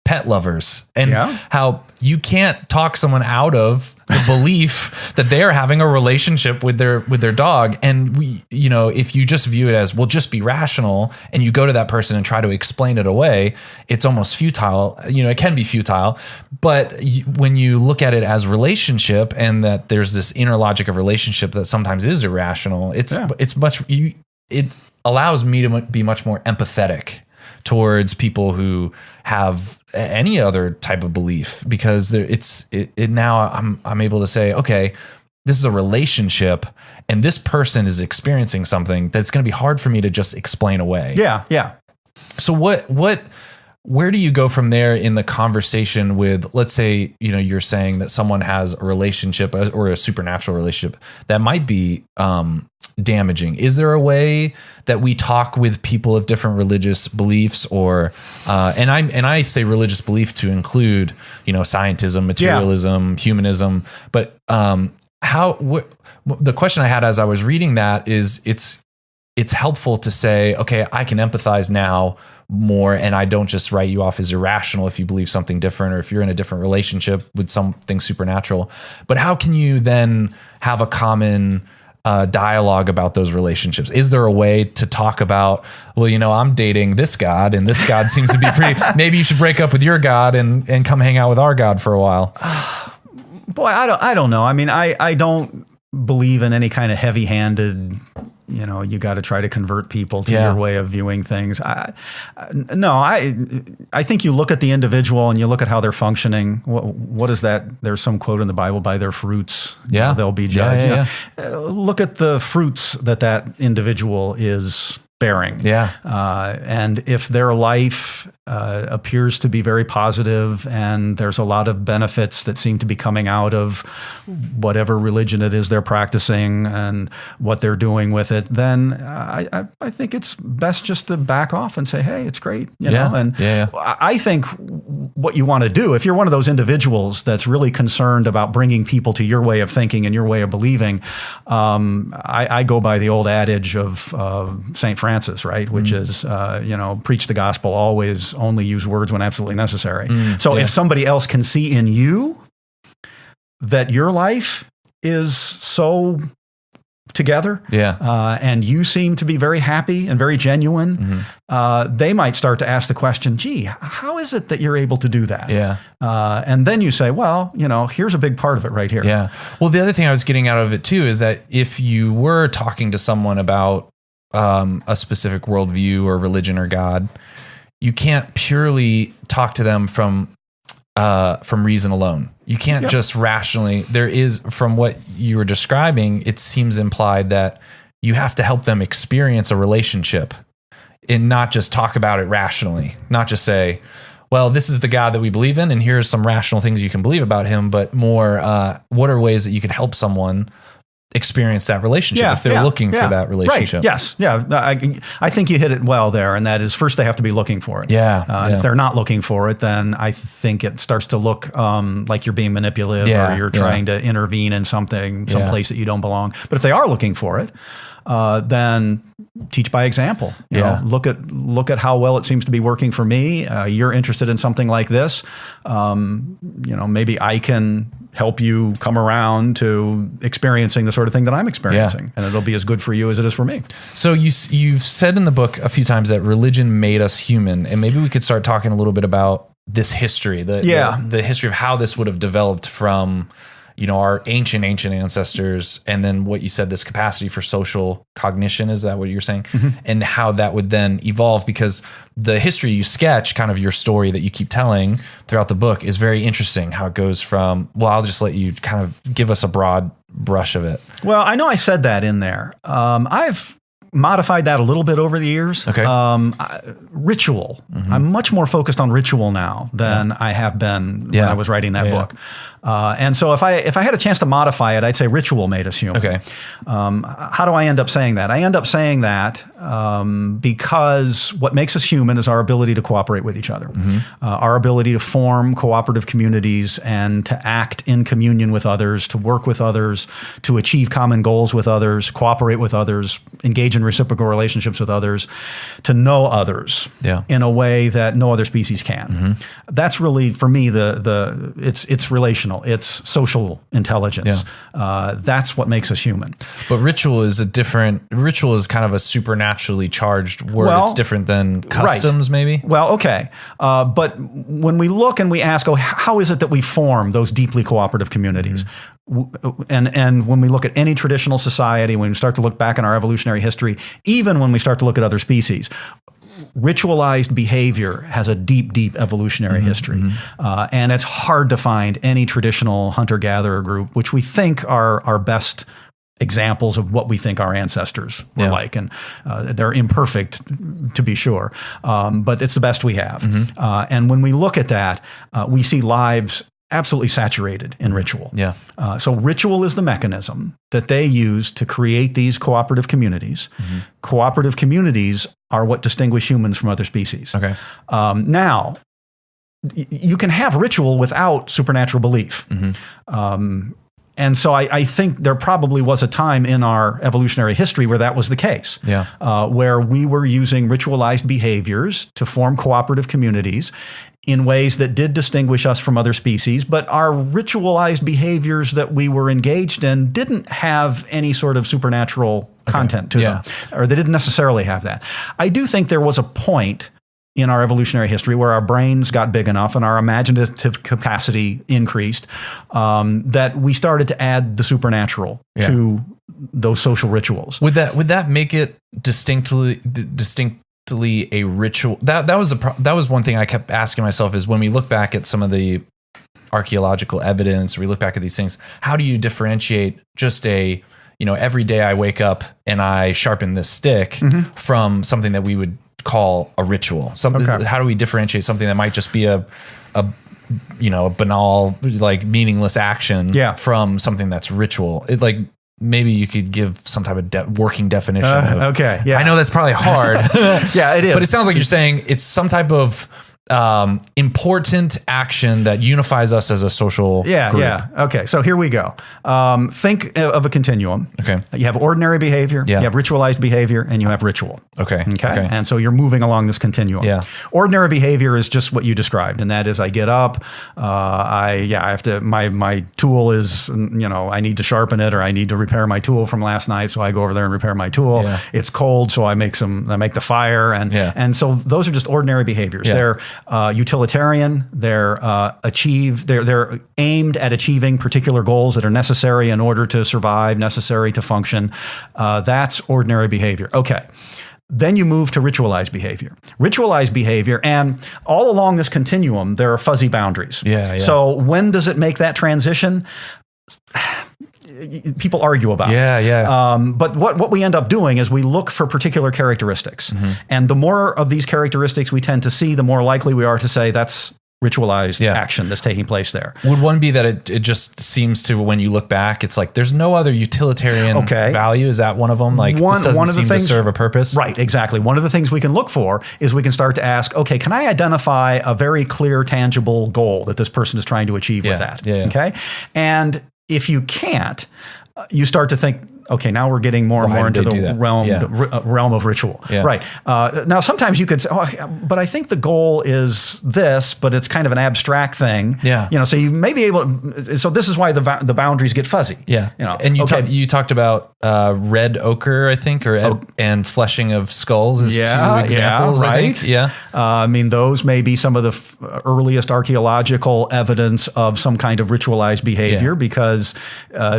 pet lovers and how you can't talk someone out of the belief that they're having a relationship with their dog. And if you just view it as, well, just be rational, and you go to that person and try to explain it away, it's almost futile. It can be futile, but when you look at it as relationship and that there's this inner logic of relationship that sometimes is irrational, it allows me to be much more empathetic towards people who have any other type of belief, because now I'm able to say, okay, this is a relationship, and this person is experiencing something that's going to be hard for me to just explain away. Yeah. So where do you go from there in the conversation with, let's say, you're saying that someone has a relationship or a supernatural relationship that might be damaging. Is there a way that we talk with people of different religious beliefs, or and I say religious belief to include, scientism, materialism, humanism, but the question I had as I was reading that is it's helpful to say, okay, I can empathize now more, and I don't just write you off as irrational if you believe something different or if you're in a different relationship with something supernatural. But how can you then have a common dialogue about those relationships? Is there a way to talk about, well, I'm dating this God, and this God seems to be pretty, maybe you should break up with your God and come hang out with our God for a while? Boy, I don't know. I mean, I don't believe in any kind of heavy-handed, you got to try to convert people to your way of viewing things. I think you look at the individual and you look at how they're functioning. What is that? There's some quote in the Bible, by their fruits, they'll be judged. Look at the fruits that individual is bearing. And if their life appears to be very positive, and there's a lot of benefits that seem to be coming out of whatever religion it is they're practicing and what they're doing with it, then I think it's best just to back off and say, hey, it's great. I think what you want to do, if you're one of those individuals that's really concerned about bringing people to your way of thinking and your way of believing, I go by the old adage of St. Francis, right? Which is, preach the gospel always, only use words when absolutely necessary. If somebody else can see in you that your life is so together, and you seem to be very happy and very genuine, they might start to ask the question, gee, how is it that you're able to do that? And then you say, well, here's a big part of it right here. Well, the other thing I was getting out of it too is that if you were talking to someone about a specific worldview or religion or God, you can't purely talk to them from reason alone. You can't just rationally. There is, from what you were describing, it seems implied that you have to help them experience a relationship and not just talk about it rationally. Not just say, well, this is the God that we believe in, and here's some rational things you can believe about him, but more, what are ways that you can help someone experience that relationship if they're looking for that relationship. Right. Yes. I think you hit it well there. And that is, first they have to be looking for it. If they're not looking for it, then I think it starts to look like you're being manipulative or you're trying to intervene in something, some place that you don't belong. But if they are looking for it, then teach by example. You know, look at how well it seems to be working for me. You're interested in something like this. Maybe I can help you come around to experiencing the sort of thing that I'm experiencing, and it'll be as good for you as it is for me. So you've said in the book a few times that religion made us human, and maybe we could start talking a little bit about this history, the history of how this would have developed from our ancient ancestors, and then what you said, this capacity for social cognition, is that what you're saying? Mm-hmm. And how that would then evolve, because the history you sketch, kind of your story that you keep telling throughout the book, is very interesting, how it goes from, well, I'll just let you kind of give us a broad brush of it. Well, I know I said that in there. I've modified that a little bit over the years. Okay. Ritual. Mm-hmm. I'm much more focused on ritual now than I have been when I was writing that book. And so if I had a chance to modify it, I'd say ritual made us human. Okay. How do I end up saying that? I end up saying that because what makes us human is our ability to cooperate with each other, our ability to form cooperative communities and to act in communion with others, to work with others, to achieve common goals with others, cooperate with others, engage in reciprocal relationships with others, to know others in a way that no other species can. Mm-hmm. That's really, for me, it's relational. It's social intelligence. That's what makes us human. But ritual is kind of a supernaturally charged word. Well, it's different than customs, maybe? Well, okay. But when we look and we ask, how is it that we form those deeply cooperative communities? And when we look at any traditional society, when we start to look back in our evolutionary history, even when we start to look at other species, ritualized behavior has a deep, deep evolutionary history. And it's hard to find any traditional hunter-gatherer group, which we think are our best examples of what we think our ancestors were like. And they're imperfect, to be sure, but it's the best we have. And when we look at that, we see lives absolutely saturated in ritual. So ritual is the mechanism that they use to create these cooperative communities. Cooperative communities are what distinguish humans from other species. Now, you can have ritual without supernatural belief. And so I think there probably was a time in our evolutionary history where that was the case, where we were using ritualized behaviors to form cooperative communities in ways that did distinguish us from other species, but our ritualized behaviors that we were engaged in didn't have any sort of supernatural content to them, or they didn't necessarily have that. I do think there was a point in our evolutionary history where our brains got big enough and our imaginative capacity increased, that we started to add the supernatural to those social rituals. Would that make it distinctly a ritual? That was one thing I kept asking myself, is when we look back at some of the archaeological evidence, or we look back at these things, how do you differentiate just every day I wake up and I sharpen this stick from something that we would call a ritual? How do we differentiate something that might just be a banal, like meaningless action from something that's ritual? Maybe you could give some type of working definition. I know that's probably hard. It is. But it sounds like you're saying it's some type of important action that unifies us as a social group. Okay, so here we go. Think of a continuum. You have ordinary behavior, you have ritualized behavior, and you have ritual. Okay. And so you're moving along this continuum. Ordinary behavior is just what you described, and that is I get up, I have to, my tool is, I need to sharpen it, or I need to repair my tool from last night, so I go over there and repair my tool. It's cold, so I make the fire, and so those are just ordinary behaviors. They're utilitarian. They're aimed at achieving particular goals that are necessary in order to survive, necessary to function. That's ordinary behavior. Okay. Then you move to ritualized behavior. Ritualized behavior, and all along this continuum, there are fuzzy boundaries. So when does it make that transition? People argue about it. But what we end up doing is we look for particular characteristics. And the more of these characteristics we tend to see, the more likely we are to say that's ritualized action that's taking place there. Would one be that it just seems to, when you look back, it's like there's no other utilitarian value? Is that one of them? Like this doesn't seem to serve a purpose? Right, exactly. One of the things we can look for is we can start to ask, okay, can I identify a very clear, tangible goal that this person is trying to achieve with that? Okay. And if you can't, you start to think, okay, now we're getting more and more into the realm of ritual. Right. Now, sometimes you could say, but I think the goal is this, but it's kind of an abstract thing. So you may be able to, so this is why the boundaries get fuzzy. And you talked about red ochre, I think, and fleshing of skulls as two examples, I think. I mean, those may be some of the earliest archaeological evidence of some kind of ritualized behavior, because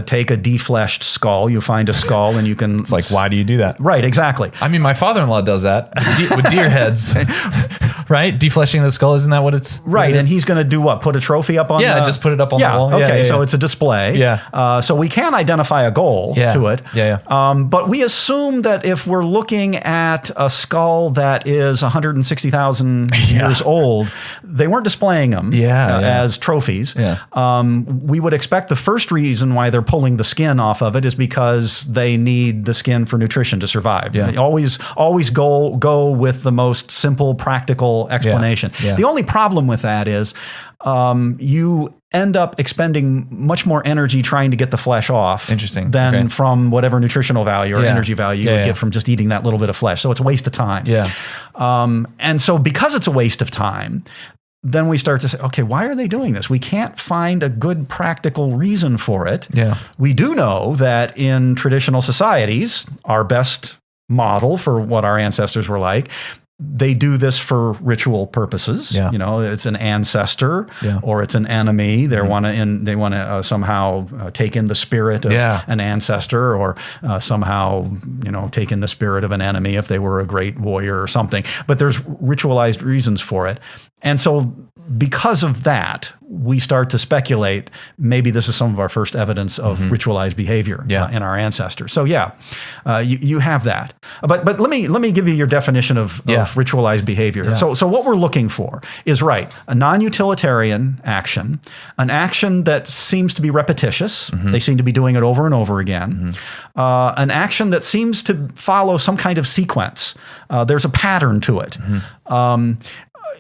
take a defleshed skull, you find a skull and you can... It's like, why do you do that? Right, exactly. I mean, my father-in-law does that with deer heads, right? Defleshing the skull, isn't that what it's... Right, and he's going to do what? Put a trophy up on just put it up on the wall. Okay, so it's a display. So we can identify a goal to it. But we assume that if we're looking at a skull that is 160,000 years old, they weren't displaying them as trophies. We would expect the first reason why they're pulling the skin off of it is because they need the skin for nutrition to survive. Always go with the most simple, practical explanation. The only problem with that is you end up expending much more energy trying to get the flesh off than from whatever nutritional value or energy value you would get from just eating that little bit of flesh. So it's a waste of time. And so because it's a waste of time, then we start to say, okay, why are they doing this? We can't find a good practical reason for it. We do know that in traditional societies, our best model for what our ancestors were like they do this for ritual purposes. Yeah. You know, it's an ancestor Yeah. or it's an enemy. They want to somehow take in the spirit of an ancestor, or somehow, you know, take in the spirit of an enemy if they were a great warrior or something. But there's ritualized reasons for it. And so because of that, we start to speculate maybe this is some of our first evidence of ritualized behavior in our ancestors. So you have that. But let me give you your definition of ritualized behavior. Yeah. So what we're looking for is a non-utilitarian action, an action that seems to be repetitious. They seem to be doing it over and over again. An action that seems to follow some kind of sequence. There's a pattern to it.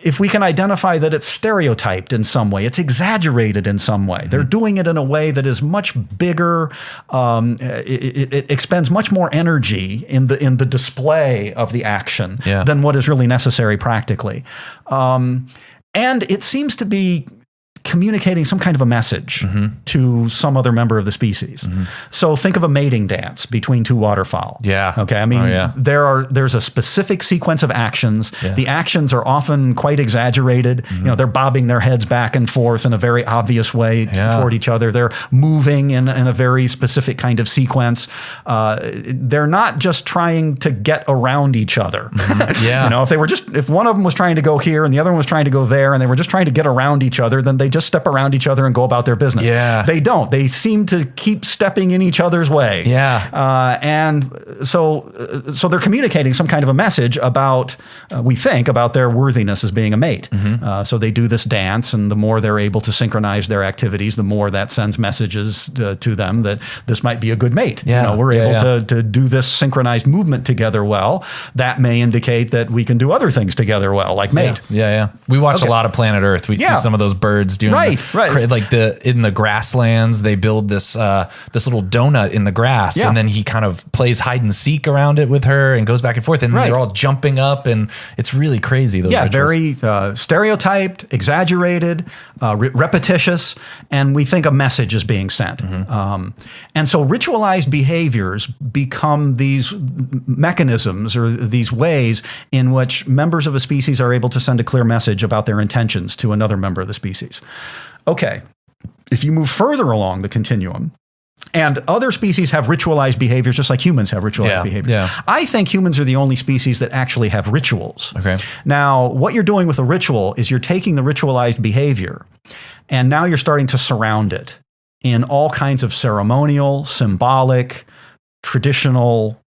If we can identify that it's stereotyped in some way, it's exaggerated in some way, they're doing it in a way that is much bigger, it expends much more energy in the display of the action than what is really necessary practically. And it seems to be communicating some kind of a message to some other member of the species. So think of a mating dance between two waterfowl. Yeah. Okay. I mean, there's a specific sequence of actions. Yeah. The actions are often quite exaggerated. You know, they're bobbing their heads back and forth in a very obvious way toward each other. They're moving in a very specific kind of sequence. They're not just trying to get around each other. You know, if one of them was trying to go here and the other one was trying to go there, and they were just trying to get around each other, then they just step around each other and go about their business. Yeah. They don't. They seem to keep stepping in each other's way. Yeah. And so they're communicating some kind of a message about, we think, about their worthiness as being a mate. So they do this dance, and the more they're able to synchronize their activities, the more that sends messages to them that this might be a good mate. Yeah. You know, we're able to do this synchronized movement together well. That may indicate that we can do other things together well, like mate. Yeah. We watch a lot of Planet Earth. We see some of those birds doing right. Like in the grasslands, they build this little donut in the grass, and then he kind of plays hide and seek around it with her and goes back and forth, and they're all jumping up, and it's really crazy. Those rituals. Very stereotyped, exaggerated, repetitious, and we think a message is being sent. And so ritualized behaviors become these mechanisms or these ways in which members of a species are able to send a clear message about their intentions to another member of the species. Okay, if you move further along the continuum, and other species have ritualized behaviors just like humans have ritualized behaviors. Yeah. I think humans are the only species that actually have rituals. Okay. Now, what you're doing with a ritual is you're taking the ritualized behavior, and now you're starting to surround it in all kinds of ceremonial, symbolic, traditional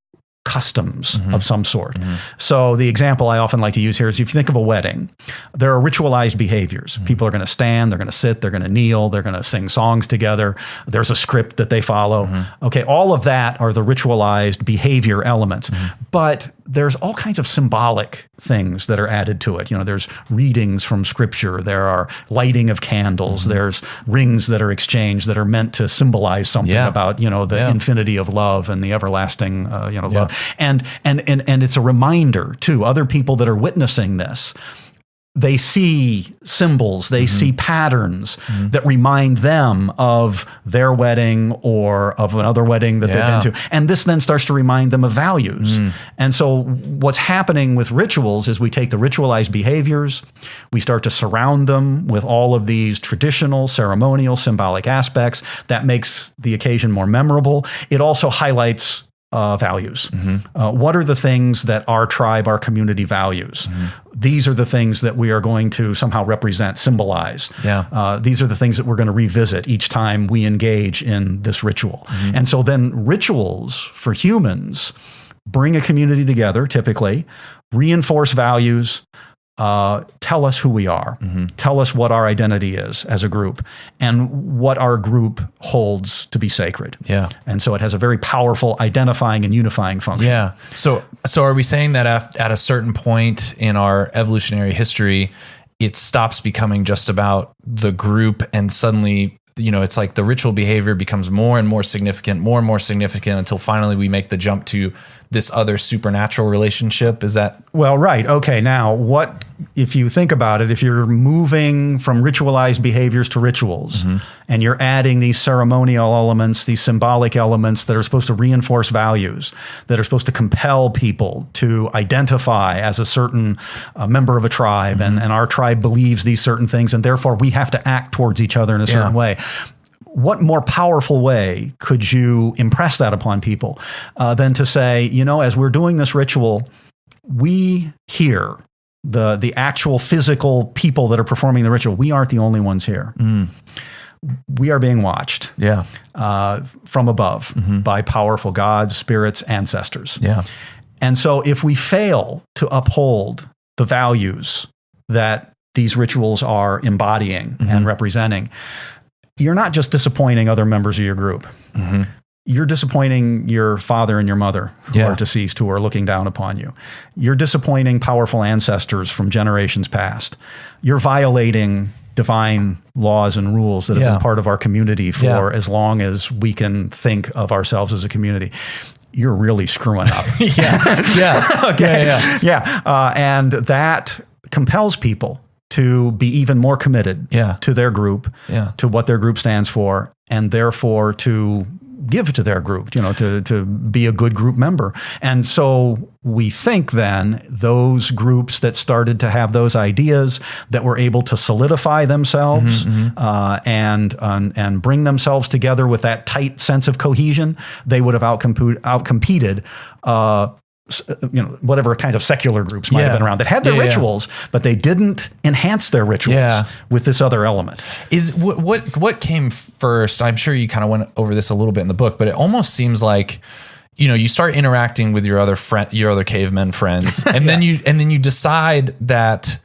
customs of some sort. So the example I often like to use here is if you think of a wedding, there are ritualized behaviors. People are going to stand, they're going to sit, they're going to kneel, they're going to sing songs together. There's a script that they follow. Okay, all of that are the ritualized behavior elements. But there's all kinds of symbolic things that are added to it. You know, there's readings from scripture, there are lighting of candles, there's rings that are exchanged that are meant to symbolize something about, you know, the infinity of love and the everlasting, love. And it's a reminder to other people that are witnessing this. They see symbols, they see patterns that remind them of their wedding or of another wedding that they've been to. And this then starts to remind them of values. And so what's happening with rituals is we take the ritualized behaviors, we start to surround them with all of these traditional, ceremonial, symbolic aspects. That makes the occasion more memorable. It also highlights values. What are the things that our tribe, our community values? These are the things that we are going to somehow represent, symbolize. These are the things that we're going to revisit each time we engage in this ritual. And so then rituals for humans bring a community together, typically, reinforce values, tell us who we are, tell us what our identity is as a group, and what our group holds to be sacred. And so it has a very powerful identifying and unifying function. So are we saying that at a certain point in our evolutionary history, it stops becoming just about the group, and suddenly, you know, it's like the ritual behavior becomes more and more significant until finally we make the jump to this other supernatural relationship? Is that well, right? Okay, now what if you think about it? If you're moving from ritualized behaviors to rituals, and you're adding these ceremonial elements, these symbolic elements that are supposed to reinforce values, that are supposed to compel people to identify as a certain member of a tribe, and our tribe believes these certain things, and therefore we have to act towards each other in a certain way. What more powerful way could you impress that upon people than to say, you know, as we're doing this ritual, we here, the actual physical people that are performing the ritual, we aren't the only ones here. We are being watched from above by powerful gods, spirits, ancestors. And so if we fail to uphold the values that these rituals are embodying and representing, you're not just disappointing other members of your group. You're disappointing your father and your mother who are deceased, who are looking down upon you. You're disappointing powerful ancestors from generations past. You're violating divine laws and rules that have been part of our community for as long as we can think of ourselves as a community. You're really screwing up. And that compels people to be even more committed to their group, to what their group stands for, and therefore to give to their group, you know, to be a good group member. And so we think then those groups that started to have those ideas, that were able to solidify themselves and bring themselves together with that tight sense of cohesion, they would have outcompeted whatever kind of secular groups might have been around that had their rituals, but they didn't enhance their rituals with this other element. Is what came first? I'm sure you kind of went over this a little bit in the book, but it almost seems like, you know, you start interacting with your other cavemen friends, and then you decide that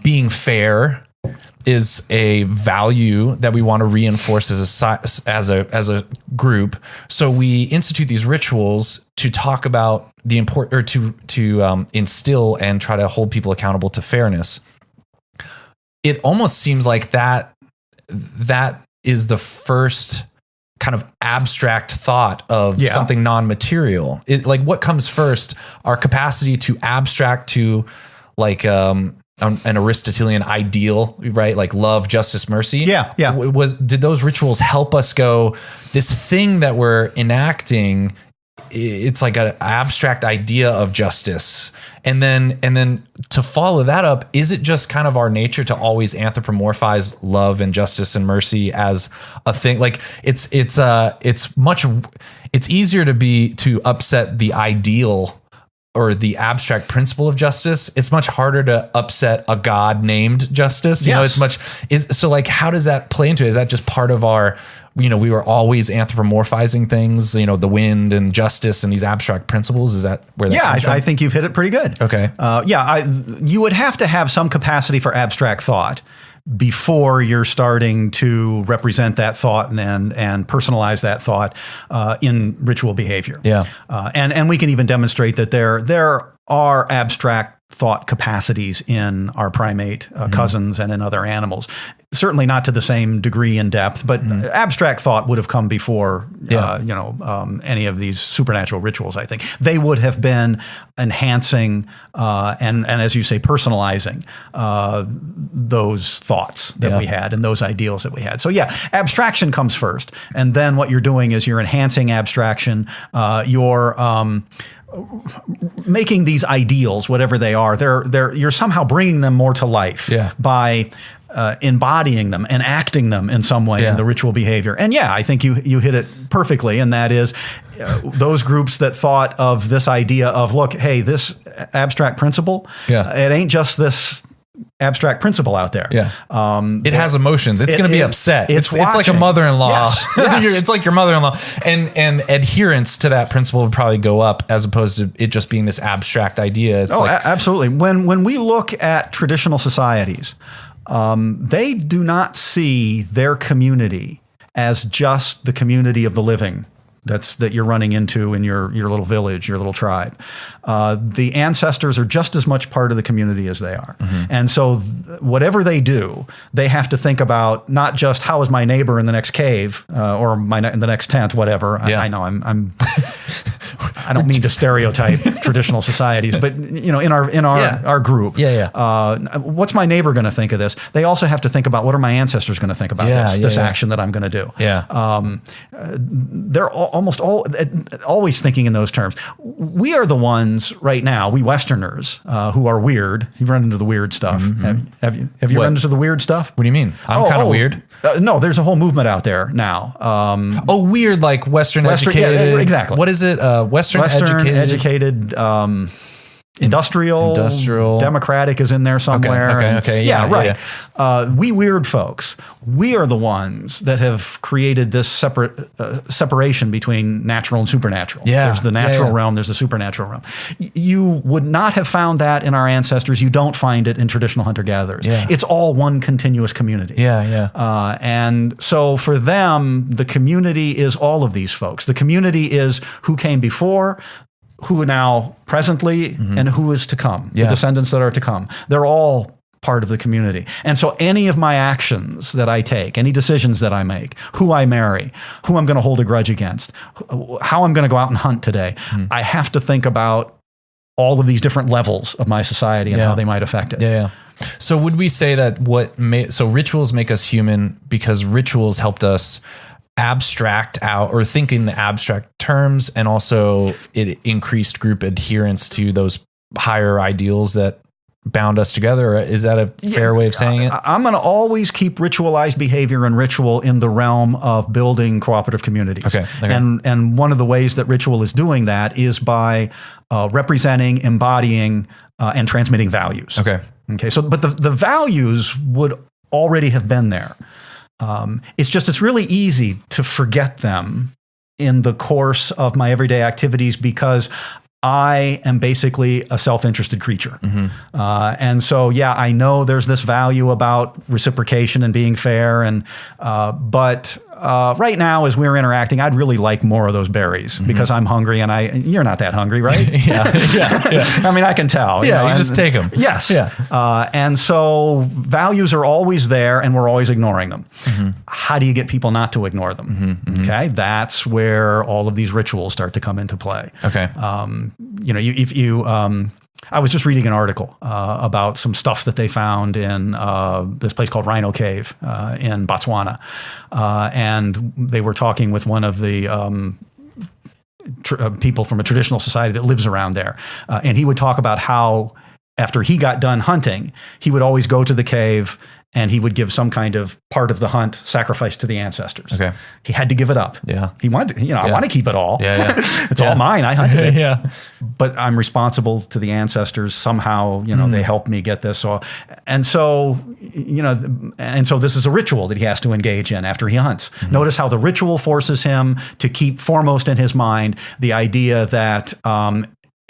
being fair is a value that we want to reinforce as a group. So we institute these rituals to talk about the to instill and try to hold people accountable to fairness. It almost seems like that is the first kind of abstract thought of something non-material. Like, what comes first? Our capacity to abstract to like an Aristotelian ideal, right? Like love, justice, mercy. Did those rituals help us go, this thing that we're enacting, it's like an abstract idea of justice. And then to follow that up, is it just kind of our nature to always anthropomorphize love and justice and mercy as a thing? Like it's easier to upset the ideal or the abstract principle of justice. It's much harder to upset a God named justice. You know, so like, how does that play into it? Is that just part of our, you know, we were always anthropomorphizing things, you know, the wind and justice and these abstract principles? Is that where that comes from? I think you've hit it pretty good. Okay. You would have to have some capacity for abstract thought before you're starting to represent that thought and personalize that thought in ritual behavior. And we can even demonstrate that there are abstract thought capacities in our primate cousins and in other animals. Certainly not to the same degree and depth, but abstract thought would have come before any of these supernatural rituals. I think they would have been enhancing and as you say, personalizing those thoughts that we had and those ideals that we had. So abstraction comes first, and then what you're doing is you're enhancing abstraction. You're making these ideals, whatever they are, you're somehow bringing them more to life by embodying them and acting them in some way in the ritual behavior. And I think you hit it perfectly. And that is those groups that thought of this idea of, look, hey, this abstract principle, it ain't just this abstract principle out there. It has emotions. It's going to be upset. It's like a mother-in-law. Yes. It's like your mother-in-law. And adherence to that principle would probably go up as opposed to it just being this abstract idea. It's absolutely. When we look at traditional societies, they do not see their community as just the community of the living that you're running into in your little village, your little tribe. The ancestors are just as much part of the community as they are. And so whatever they do, they have to think about not just how is my neighbor in the next cave or in the next tent, whatever. I know I'm I don't mean to stereotype traditional societies, but in our group, what's my neighbor going to think of this? They also have to think about what are my ancestors going to think about this action that I'm going to do. They're always thinking in those terms. We are the ones right now, we Westerners, who are weird. You've run into the weird stuff. Have you run into the weird stuff? What do you mean? I'm kind of weird. No, there's a whole movement out there now. Weird, like Western educated. Yeah, exactly. What is it? Western educated. Industrial, democratic is in there somewhere. Okay. Yeah, right. Yeah. We weird folks, we are the ones that have created this separation between natural and supernatural. Yeah. There's the natural realm, there's the supernatural realm. You would not have found that in our ancestors. You don't find it in traditional hunter-gatherers. Yeah. It's all one continuous community. And so for them, the community is all of these folks. The community is who came before, who now presently, and who is to come, the descendants that are to come. They're all part of the community. And so any of my actions that I take, any decisions that I make, who I marry, who I'm going to hold a grudge against, how I'm going to go out and hunt today, I have to think about all of these different levels of my society and how they might affect it. So would we say that so rituals make us human because rituals helped us abstract out or think in the abstract terms, and also it increased group adherence to those higher ideals that bound us together? Is that a fair way of saying it? I'm going to always keep ritualized behavior and ritual in the realm of building cooperative communities. Okay. And one of the ways that ritual is doing that is by representing, embodying, and transmitting values. Okay. So, but the values would already have been there. It's really easy to forget them in the course of my everyday activities because I am basically a self-interested creature. And so, I know there's this value about reciprocation and being fair, but right now, as we're interacting, I'd really like more of those berries because I'm hungry, and you're not that hungry, right? I mean, I can tell. You just take them. Yes. And so values are always there, and we're always ignoring them. How do you get people not to ignore them? Okay, that's where all of these rituals start to come into play. Okay. I was just reading an article about some stuff that they found in this place called Rhino Cave in Botswana. And they were talking with one of the people from a traditional society that lives around there. And he would talk about how after he got done hunting, he would always go to the cave and he would give some kind of part of the hunt sacrifice to the ancestors. Okay. He had to give it up. Yeah. He wanted to, I want to keep it all. It's all mine. I hunted it. But I'm responsible to the ancestors somehow, they helped me get this. And so this is a ritual that he has to engage in after he hunts. Notice how the ritual forces him to keep foremost in his mind the idea that,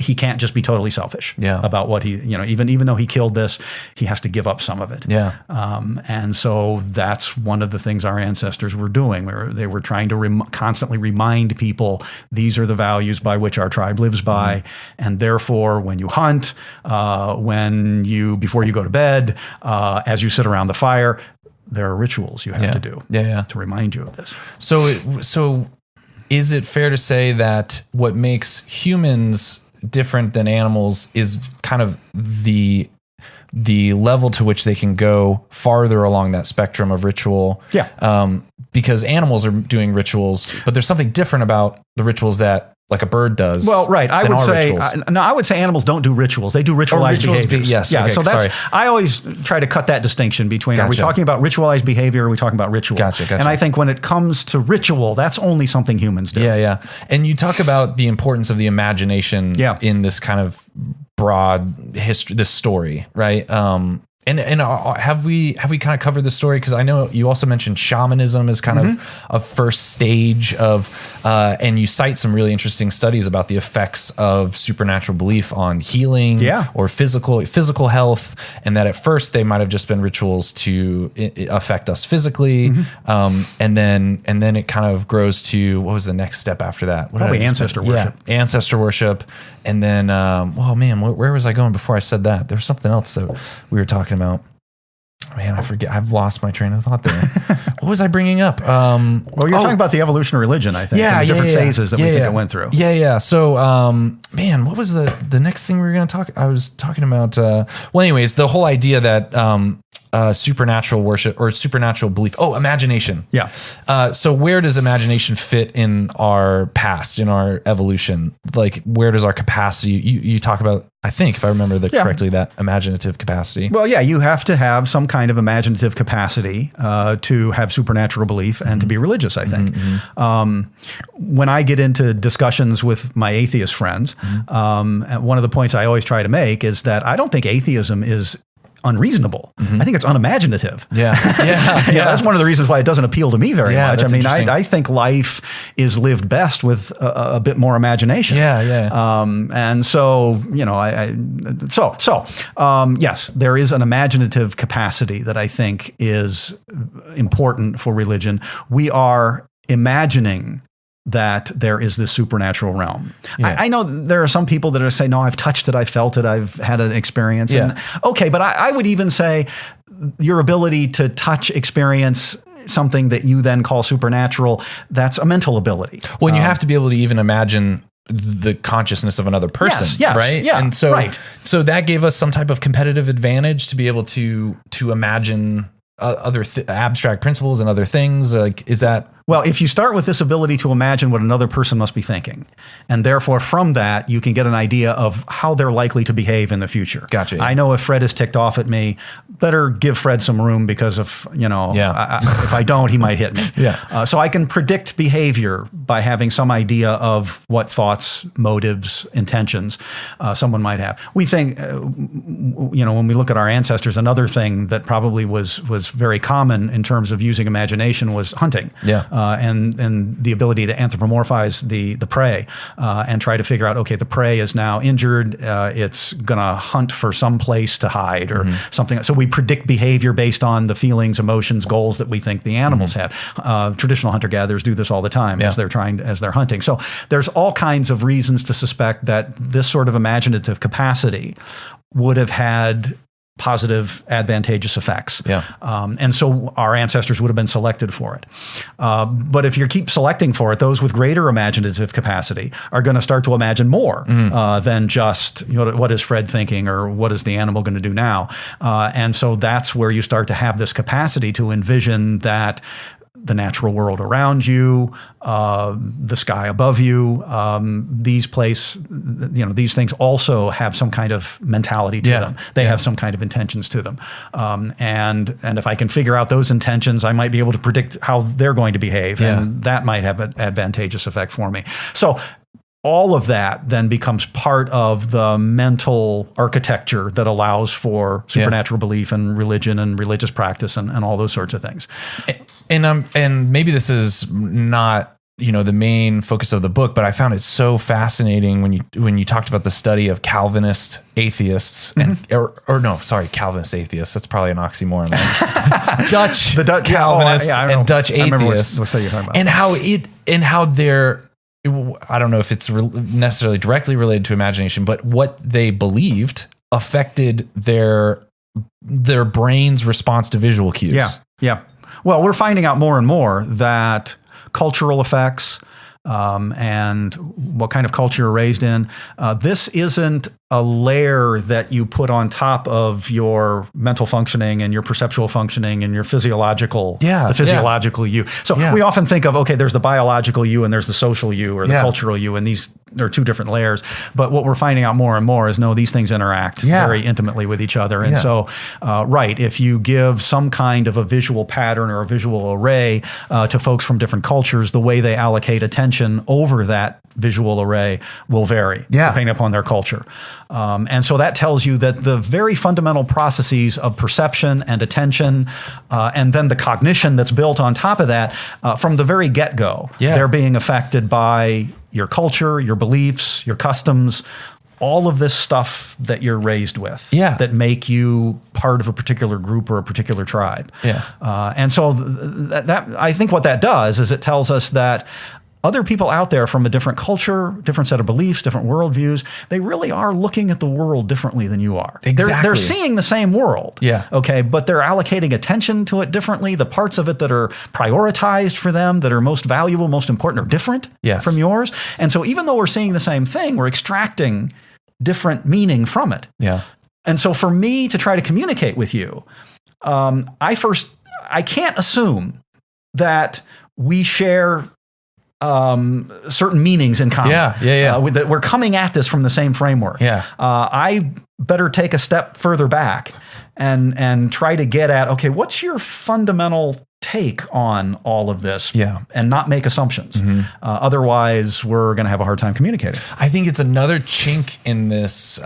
he can't just be totally selfish about what he, even though he killed this, he has to give up some of it. And so that's one of the things our ancestors were doing. They were trying to constantly remind people, these are the values by which our tribe lives by. And therefore, when you hunt, before you go to bed, as you sit around the fire, there are rituals you have to do to remind you of this. So is it fair to say that what makes humans different than animals is kind of the level to which they can go farther along that spectrum of ritual? Because animals are doing rituals, but there's something different about the rituals that like a bird does. Well, right. I would say animals don't do rituals. They do ritualized behaviors. I always try to cut that distinction between, are we talking about ritualized behavior or are we talking about ritual? Gotcha. And I think when it comes to ritual, that's only something humans do. And you talk about the importance of the imagination in this kind of broad history, this story, right? And have we kind of covered the story? Because I know you also mentioned shamanism as kind of a first stage of, and you cite some really interesting studies about the effects of supernatural belief on healing or physical health, and that at first they might have just been rituals to affect us physically, and then it kind of grows to, what was the next step after that? Probably ancestor worship. Ancestor worship, and then where was I going before I said that? There was something else that we were talking about. Man, I forget. I've lost my train of thought there. What was I bringing up? Well, you're talking about the evolutionary religion, I think. And the different phases that we think it went through. Yeah. So, man, what was the next thing we were going to talk? I was talking about. Well, anyways, the whole idea that supernatural worship or supernatural belief. Oh, imagination. Yeah. So where does imagination fit in our past, in our evolution? Like, where does our capacity? You talk about, I think, if I remember correctly, that imaginative capacity. Well, yeah, you have to have some kind of imaginative capacity to have supernatural belief and to be religious, I think. When I get into discussions with my atheist friends, one of the points I always try to make is that I don't think atheism is unreasonable. I think it's unimaginative. Yeah. That's one of the reasons why it doesn't appeal to me very much. I mean, interesting. I think life is lived best with a bit more imagination. And so, yes, there is an imaginative capacity that I think is important for religion. We are imagining that there is this supernatural realm. I know there are some people that are saying, no, I've touched it, I felt it, I've had an experience. And, okay, but I would even say your ability to touch, experience something that you then call supernatural, that's a mental ability. Well, and you have to be able to even imagine the consciousness of another person, right? Yeah, and so, so that gave us some type of competitive advantage to be able to imagine other abstract principles and other things. Like, is that? Well, if you start with this ability to imagine what another person must be thinking, and therefore from that, you can get an idea of how they're likely to behave in the future. Gotcha. I know if Fred is ticked off at me, better give Fred some room because if I don't, he might hit me. So I can predict behavior by having some idea of what thoughts, motives, intentions someone might have. We think, when we look at our ancestors, another thing that probably was very common in terms of using imagination was hunting. And the ability to anthropomorphize the prey and try to figure out, okay, the prey is now injured. It's going to hunt for some place to hide or something. So we predict behavior based on the feelings, emotions, goals that we think the animals have. Traditional hunter-gatherers do this all the time as they're hunting. So there's all kinds of reasons to suspect that this sort of imaginative capacity would have had positive, advantageous effects. And so our ancestors would have been selected for it. But if you keep selecting for it, those with greater imaginative capacity are going to start to imagine more than just, what is Fred thinking or what is the animal going to do now? And so that's where you start to have this capacity to envision that the natural world around you, the sky above you, these things also have some kind of mentality to them. They have some kind of intentions to them. And if I can figure out those intentions, I might be able to predict how they're going to behave. And that might have an advantageous effect for me. So all of that then becomes part of the mental architecture that allows for supernatural belief and religion and religious practice and all those sorts of things. And maybe this is not the main focus of the book, but I found it so fascinating when you talked about the study of Calvinist atheists Calvinist atheists. That's probably an oxymoron. Dutch Calvinists and Dutch atheists. What's that you're talking about? And how they're. I don't know if it's necessarily directly related to imagination, but what they believed affected their brain's response to visual cues. Yeah. Well, we're finding out more and more that cultural effects and what kind of culture you're raised in, this isn't a layer that you put on top of your mental functioning and your perceptual functioning and your physiological, you. So we often think of, okay, there's the biological you and there's the social you or the cultural you, and these are two different layers. But what we're finding out more and more is, no, these things interact very intimately with each other. And so, if you give some kind of a visual pattern or a visual array to folks from different cultures, the way they allocate attention over that visual array will vary depending upon their culture. And so that tells you that the very fundamental processes of perception and attention, and then the cognition that's built on top of that, from the very get-go, they're being affected by your culture, your beliefs, your customs, all of this stuff that you're raised with that make you part of a particular group or a particular tribe. And so that I think what that does is it tells us that other people out there from a different culture, different set of beliefs, different worldviews, they really are looking at the world differently than you are. Exactly. They're seeing the same world. Yeah. Okay. But they're allocating attention to it differently. The parts of it that are prioritized for them, that are most valuable, most important, are different from yours. And so even though we're seeing the same thing, we're extracting different meaning from it. Yeah. And so for me to try to communicate with you, I can't assume that we share certain meanings in common. That we're coming at this from the same framework. I better take a step further back and try to get at, okay, what's your fundamental take on all of this? And not make assumptions. Otherwise, we're going to have a hard time communicating. I think it's another chink in this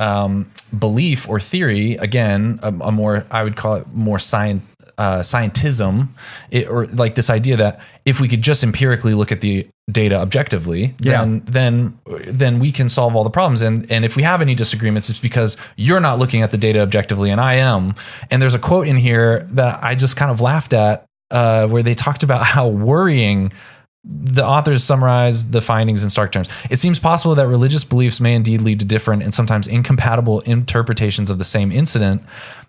belief or theory. Again, a more, I would call it more scientism, or like this idea that if we could just empirically look at the data objectively, then we can solve all the problems. And if we have any disagreements, it's because you're not looking at the data objectively and I am. And there's a quote in here that I just kind of laughed at, where they talked about how worrying. The authors summarize the findings in stark terms. It seems possible that religious beliefs may indeed lead to different and sometimes incompatible interpretations of the same incident.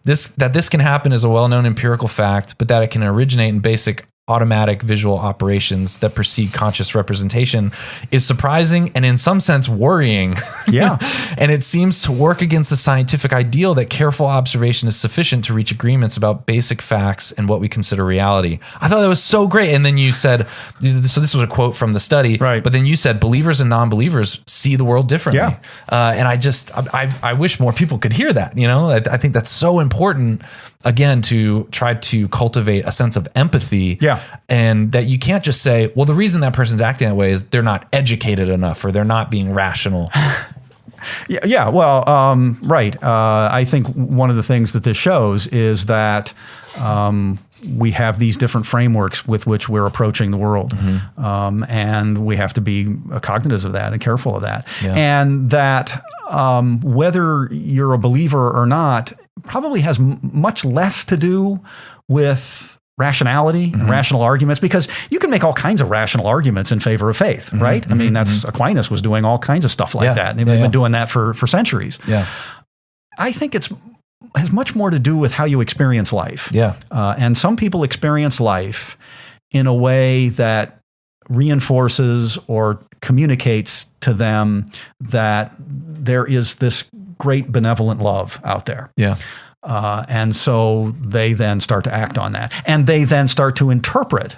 This can happen is a well-known empirical fact, but that it can originate in basic automatic visual operations that precede conscious representation is surprising and in some sense worrying. And it seems to work against the scientific ideal that careful observation is sufficient to reach agreements about basic facts and what we consider reality. I thought that was so great. And then you said, so this was a quote from the study, but then you said believers and non-believers see the world differently. And I wish more people could hear that. I think that's so important, again, to try to cultivate a sense of empathy. And that you can't just say, well, the reason that person's acting that way is they're not educated enough or they're not being rational. I think one of the things that this shows is that we have these different frameworks with which we're approaching the world. And we have to be cognizant of that and careful of that. And that whether you're a believer or not probably has much less to do with rationality and rational arguments, because you can make all kinds of rational arguments in favor of faith, right? I mean, that's Aquinas was doing all kinds of stuff like that. And they've been doing that for centuries. I think it has much more to do with how you experience life. And some people experience life in a way that reinforces or communicates to them that there is this great benevolent love out there. And so they then start to act on that. And they then start to interpret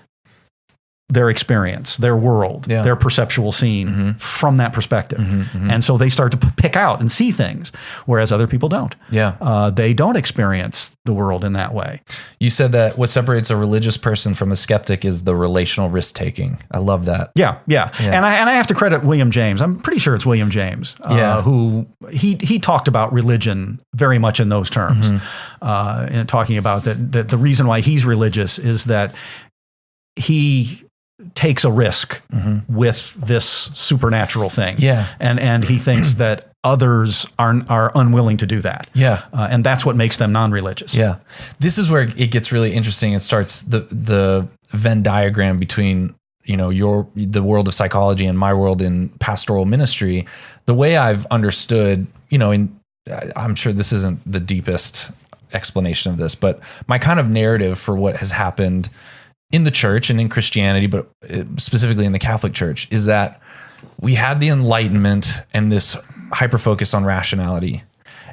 their experience, their world, their perceptual scene from that perspective. And so they start to pick out and see things, whereas other people don't. They don't experience the world in that way. You said that what separates a religious person from a skeptic is the relational risk-taking. I love that. And I have to credit William James. I'm pretty sure it's William James, who he talked about religion very much in those terms, and talking about that the reason why he's religious is that he takes a risk with this supernatural thing. And he thinks that others are unwilling to do that. And that's what makes them non-religious. This is where it gets really interesting. It starts the Venn diagram between, the world of psychology and my world in pastoral ministry. The way I've understood, I'm sure this isn't the deepest explanation of this, but my kind of narrative for what has happened in the church and in Christianity, but specifically in the Catholic Church, is that we had the Enlightenment and this hyper-focus on rationality.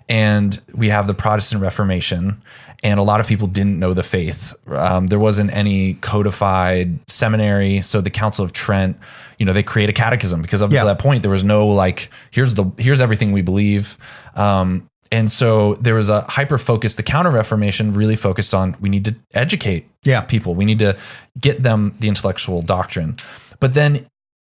And we have the Protestant Reformation, and a lot of people didn't know the faith. There wasn't any codified seminary. So the Council of Trent, they create a catechism, because up until that point, there was no here's everything we believe. And so there was a hyper-focus. The Counter-Reformation really focused on, we need to educate people. We need to get them the intellectual doctrine. But then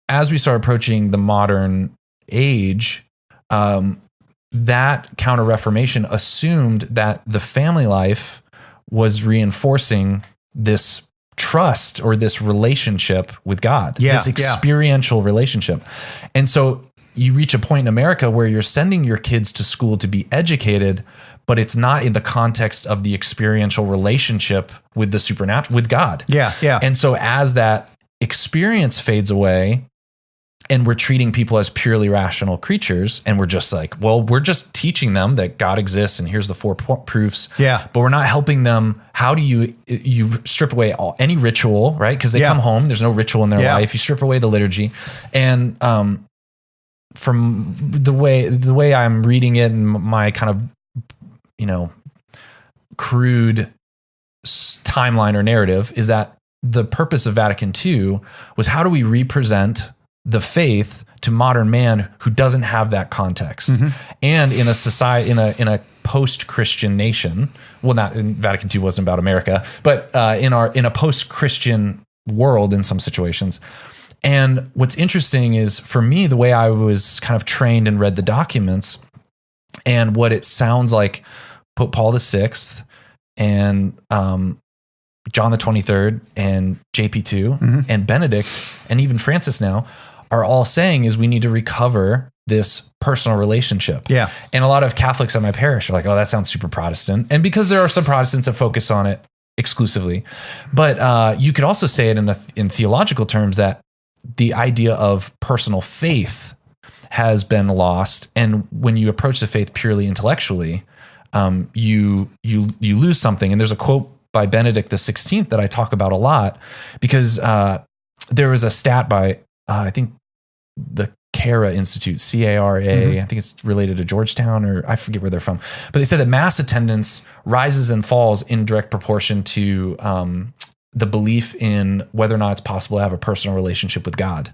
as we start approaching the modern age, that Counter-Reformation assumed that the family life was reinforcing this trust or this relationship with God, this experiential relationship. And so you reach a point in America where you're sending your kids to school to be educated, but it's not in the context of the experiential relationship with the supernatural, with God. And so as that experience fades away, and we're treating people as purely rational creatures, and we're just like, well, we're just teaching them that God exists and here's the 4 proofs. Yeah. But we're not helping them. How do you strip away any ritual, right? Because they come home, there's no ritual in their life. You strip away the liturgy, and from the way I'm reading it and my kind of, crude timeline or narrative is that the purpose of Vatican II was, how do we represent the faith to modern man who doesn't have that context? And in a society, in a post-Christian nation, well, not in Vatican II wasn't about America, but in a post-Christian world in some situations. And what's interesting is, for me, the way I was kind of trained and read the documents, and what it sounds like Pope Paul VI and John the 23rd and JP2 and Benedict and even Francis now are all saying is, we need to recover this personal relationship. Yeah. And a lot of Catholics at my parish are like, oh, that sounds super Protestant. And because there are some Protestants that focus on it exclusively, but you could also say it in theological terms, that the idea of personal faith has been lost. And when you approach the faith purely intellectually, you lose something. And there's a quote by Benedict XVI that I talk about a lot, because there was a stat by, I think the CARA Institute, CARA, I think it's related to Georgetown, or I forget where they're from, but they said that mass attendance rises and falls in direct proportion to the belief in whether or not it's possible to have a personal relationship with God.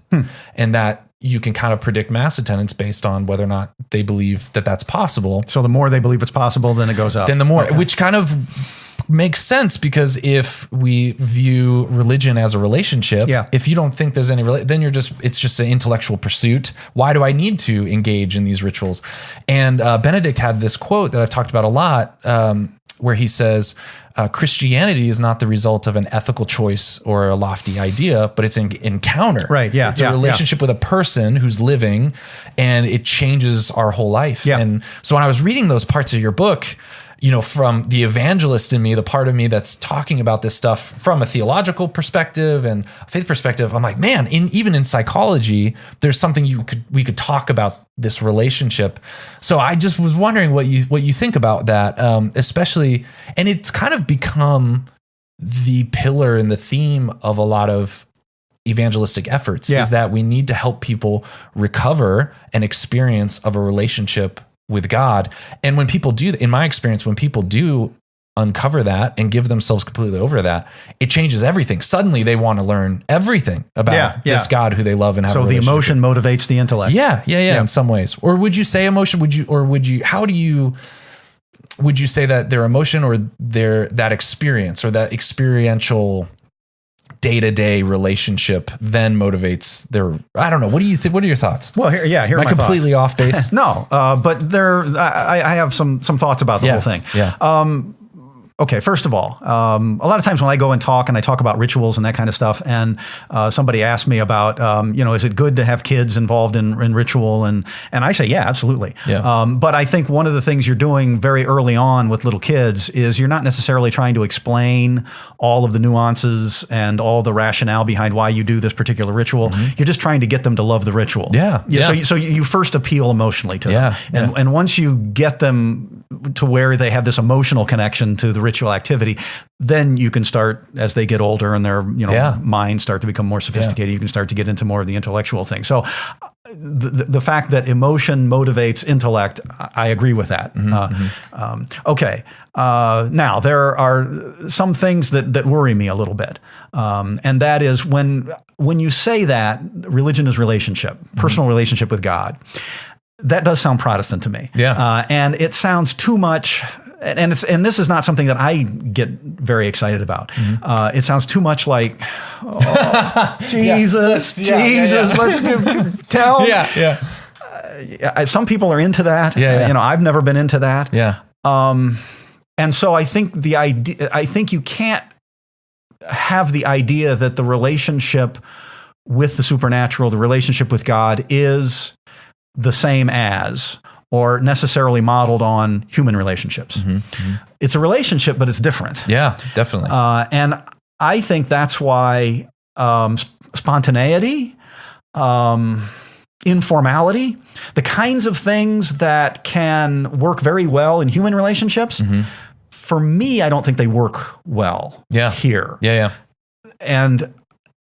And that you can kind of predict mass attendance based on whether or not they believe that that's possible. So the more they believe it's possible, then it goes up. Then the more, which kind of makes sense, because if we view religion as a relationship, if you don't think there's any, then it's just an intellectual pursuit. Why do I need to engage in these rituals? And Benedict had this quote that I've talked about a lot, where he says, Christianity is not the result of an ethical choice or a lofty idea, but it's an encounter. Right. Yeah. It's a relationship with a person who's living, and it changes our whole life. Yeah. And so when I was reading those parts of your book, from the evangelist in me, the part of me that's talking about this stuff from a theological perspective and faith perspective, I'm like, man, even in psychology, there's something we could talk about this relationship. So I just was wondering what you think about that, especially, and it's kind of become the pillar and the theme of a lot of evangelistic efforts, is that we need to help people recover an experience of a relationship with God. And when people do, in my experience, when people do uncover that and give themselves completely over to that, it changes everything. Suddenly they want to learn everything about this God who they love and have a relationship. So the emotion motivates the intellect. Yeah, in some ways. Or would you say emotion? Would you say that their emotion or that experience or that experiential day-to-day relationship then motivates their, I don't know. What do you think? What are your thoughts? Well, here Am I completely thoughts. Off base? No, but I have some thoughts about the whole thing. Yeah. Okay, first of all, a lot of times when I go and I talk about rituals and that kind of stuff, and somebody asks me about, is it good to have kids involved in ritual? And I say, yeah, absolutely. Yeah. But I think one of the things you're doing very early on with little kids is you're not necessarily trying to explain all of the nuances and all the rationale behind why you do this particular ritual. You're just trying to get them to love the ritual. Yeah. So you first appeal emotionally to them. And once you get them to where they have this emotional connection to the ritual activity, then you can start, as they get older and their minds start to become more sophisticated, you can start to get into more of the intellectual thing. So the fact that emotion motivates intellect, I agree with that. Okay. Now there are some things that worry me a little bit. And that is when you say that religion is relationship, personal relationship with God, that does sound Protestant to me. Yeah. And it sounds too much. And this is not something that I get very excited about. It sounds too much like, Jesus, let's tell. Some people are into that. I've never been into that. And so I think you can't have the idea that the relationship with the supernatural, the relationship with God, is the same as or necessarily modeled on human relationships. It's a relationship, but it's different. Yeah, definitely. And I think that's why spontaneity informality, the kinds of things that can work very well in human relationships, for me, I don't think they work well here. And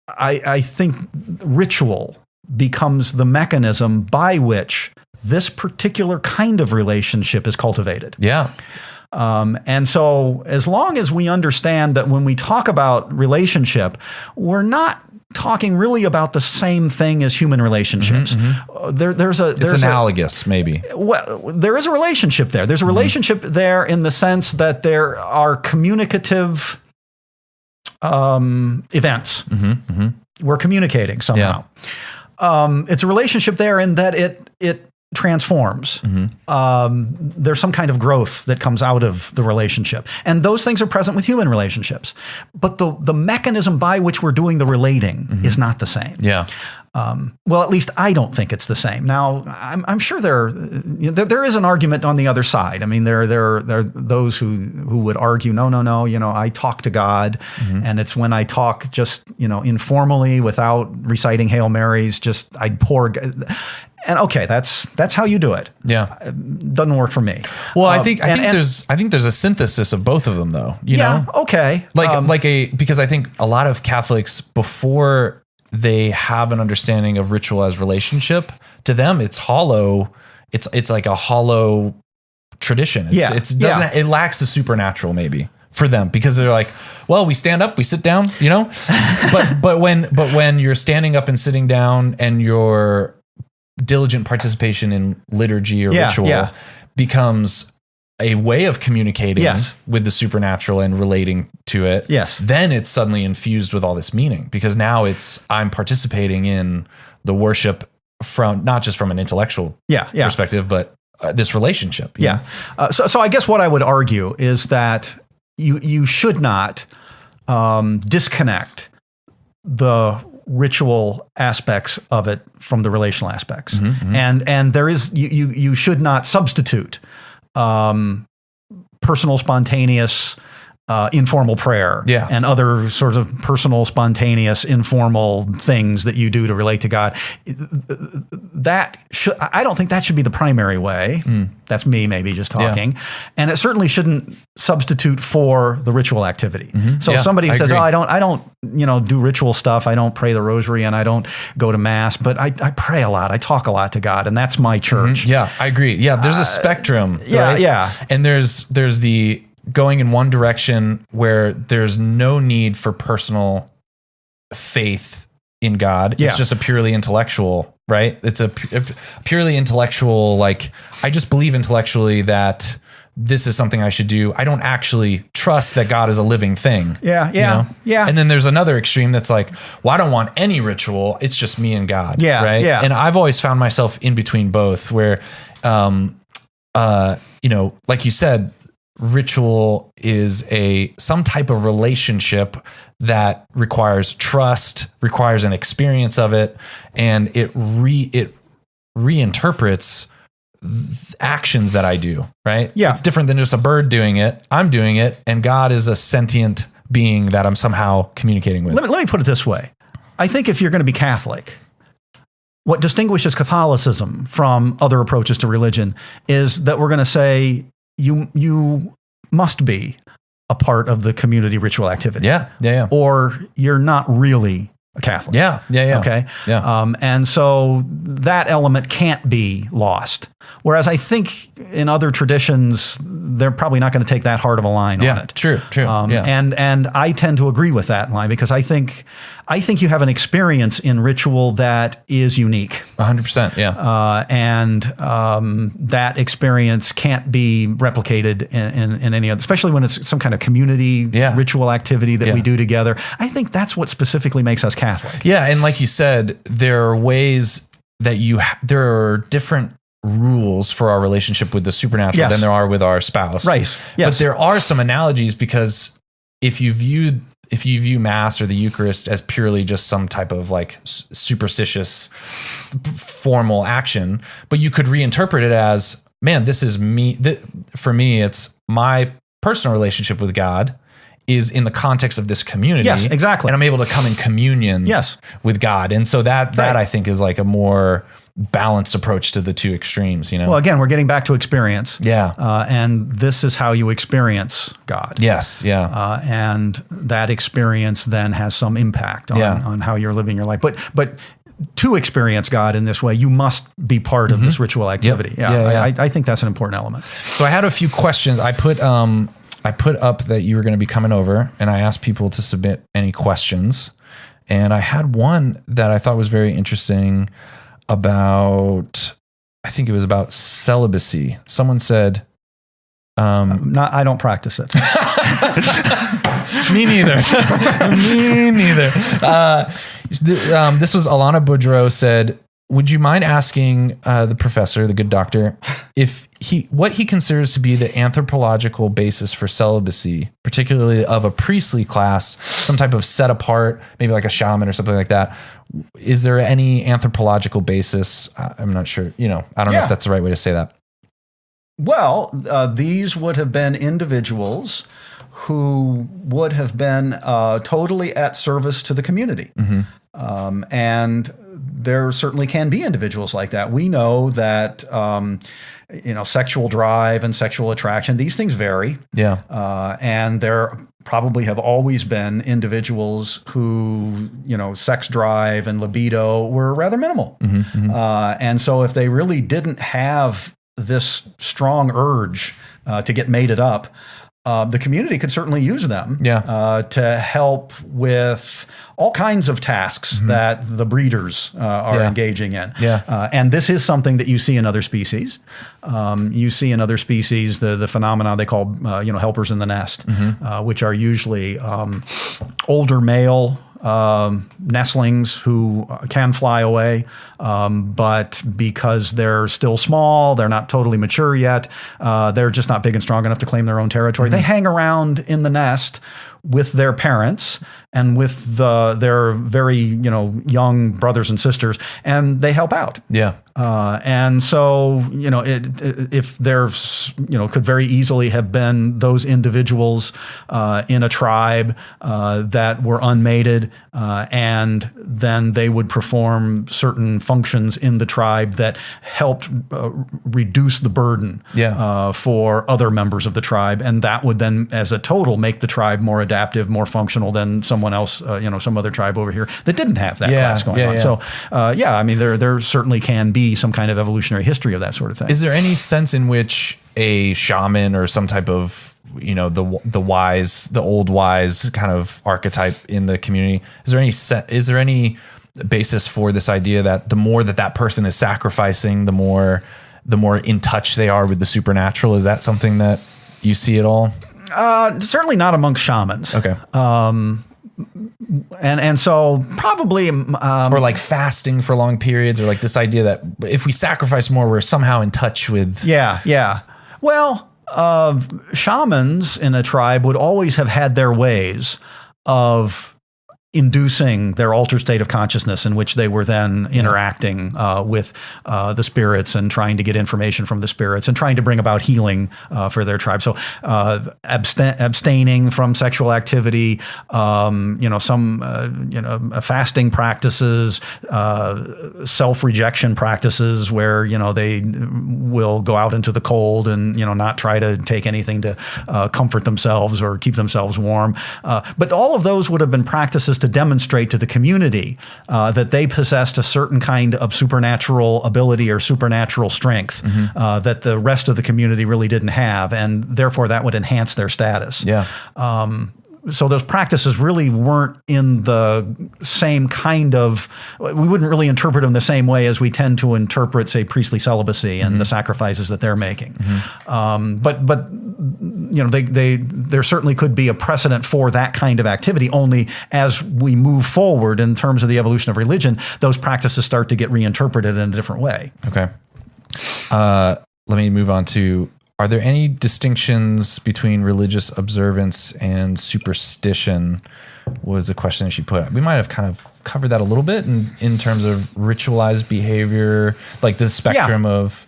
I think ritual becomes the mechanism by which this particular kind of relationship is cultivated. And so as long as we understand that when we talk about relationship, we're not talking really about the same thing as human relationships. There's analogous, maybe. Well, there is a relationship there. There's a relationship there in the sense that there are communicative events. We're communicating somehow. It's a relationship there in that it transforms. There's some kind of growth that comes out of the relationship. And those things are present with human relationships. But the mechanism by which we're doing the relating is not the same. Well, at least I don't think it's the same. Now, I'm sure there is an argument on the other side. I mean, there are those who would argue, no, I talk to God, and it's when I talk just, informally without reciting Hail Marys, just I'd pour. And okay, that's how you do it. Doesn't work for me. Well, I think there's a synthesis of both of them, though. You know? Okay. Because I think a lot of Catholics, before they have an understanding of ritual as relationship, to them it's hollow. It's like a hollow tradition. It lacks the supernatural maybe for them, because they're like, well, we stand up, we sit down, but when you're standing up and sitting down and you're diligent participation in liturgy or ritual becomes a way of communicating with the supernatural and relating to it, then it's suddenly infused with all this meaning, because now I'm participating in the worship from not just from an intellectual perspective, but this relationship. So I guess what I would argue is that you should not disconnect the ritual aspects of it from the relational aspects. And there is, you should not substitute personal, spontaneous, informal prayer and other sorts of personal, spontaneous, informal things that you do to relate to God. I don't think that should be the primary way. That's me maybe just talking. And it certainly shouldn't substitute for the ritual activity. So if somebody says, I don't do ritual stuff. I don't pray the rosary and I don't go to mass, but I pray a lot. I talk a lot to God, and that's my church. Yeah, I agree. Yeah, there's a spectrum. Right? And there's the going in one direction where there's no need for personal faith in God. It's just a purely intellectual, right? It's a purely intellectual, like, I just believe intellectually that this is something I should do. I don't actually trust that God is a living thing. Yeah. And then there's another extreme that's like, well, I don't want any ritual. It's just me and God. Right. And I've always found myself in between both, where, like you said, ritual is some type of relationship that requires trust, requires an experience of it, and it reinterprets actions that I do, right? It's different than just a bird doing it. I'm doing it, and God is a sentient being that I'm somehow communicating with. Let me put it this way. I think if you're going to be Catholic, what distinguishes Catholicism from other approaches to religion is that we're going to say you must be a part of the community ritual activity. Or you're not really a Catholic. Okay. And so that element can't be lost. Whereas I think in other traditions, they're probably not going to take that hard of a line on it. True. And I tend to agree with that line, because I think you have an experience in ritual that is unique. 100%. And that experience can't be replicated in any other, especially when it's some kind of community ritual activity that we do together. I think that's what specifically makes us Catholic. And like you said, there are ways that there are different rules for our relationship with the supernatural than there are with our spouse. Right. But there are some analogies, because if you view Mass or the Eucharist as purely just some type of like superstitious formal action, but you could reinterpret it as, man, this is me. For me, it's my personal relationship with God, is in the context of this community. Yes, exactly. And I'm able to come in communion with God. And so that I think is like a more balanced approach to the two extremes, Well, again, we're getting back to experience. Yeah. And this is how you experience God. Yes. Yeah. And that experience then has some impact on how you're living your life. But to experience God in this way, you must be part of this ritual activity. Yep. I think that's an important element. So I had a few questions. I put up that you were going to be coming over, and I asked people to submit any questions. And I had one that I thought was very interesting about, I think it was about celibacy. Someone said, I don't practice it. Me neither. Me neither. This was Alana Boudreau said, would you mind asking the professor, the good doctor, what he considers to be the anthropological basis for celibacy, particularly of a priestly class, some type of set apart, maybe like a shaman or something like that? Is there any anthropological basis? I'm not sure. I don't know if that's the right way to say that. Well, these would have been individuals who would have been totally at service to the community. And there certainly can be individuals like that. We know that, sexual drive and sexual attraction, these things vary. Yeah. And there probably have always been individuals who, sex drive and libido were rather minimal. And so if they really didn't have this strong urge to get mated up, the community could certainly use them to help with all kinds of tasks that the breeders are engaging in. And this is something that you see in other species. You see in other species the phenomena they call helpers in the nest, which are usually older male nestlings who can fly away, but because they're still small, they're not totally mature yet, they're just not big and strong enough to claim their own territory. They hang around in the nest with their parents and with their very young brothers and sisters, and they help out. And so if there's could very easily have been those individuals in a tribe that were unmated, and then they would perform certain functions in the tribe that helped reduce the burden for other members of the tribe, and that would then, as a total, make the tribe more adaptive, more functional than someone else, some other tribe over here that didn't have that class going on. So, I mean, there certainly can be some kind of evolutionary history of that sort of thing. Is there any sense in which a shaman or some type of the old wise kind of archetype in the community, is there any basis for this idea that the more that person is sacrificing, the more in touch they are with the supernatural? Is that something that you see at all? Certainly not amongst shamans. Okay. And so probably or like fasting for long periods, or like this idea that if we sacrifice more, we're somehow in touch with. Well, shamans in a tribe would always have had their ways of inducing their altered state of consciousness in which they were then interacting with the spirits and trying to get information from the spirits and trying to bring about healing for their tribe. So abstaining from sexual activity, fasting practices, self-rejection practices where, they will go out into the cold and, not try to take anything to comfort themselves or keep themselves warm. But all of those would have been practices to demonstrate to the community that they possessed a certain kind of supernatural ability or supernatural strength that the rest of the community really didn't have, and therefore that would enhance their status. So those practices really weren't in the same kind of, we wouldn't really interpret them the same way as we tend to interpret, say, priestly celibacy and the sacrifices that they're making. But there certainly could be a precedent for that kind of activity, only as we move forward in terms of the evolution of religion, those practices start to get reinterpreted in a different way. Okay. Let me move on to, are there any distinctions between religious observance and superstition? Was a question that she put up. We might have kind of covered that a little bit in terms of ritualized behavior, like the spectrum of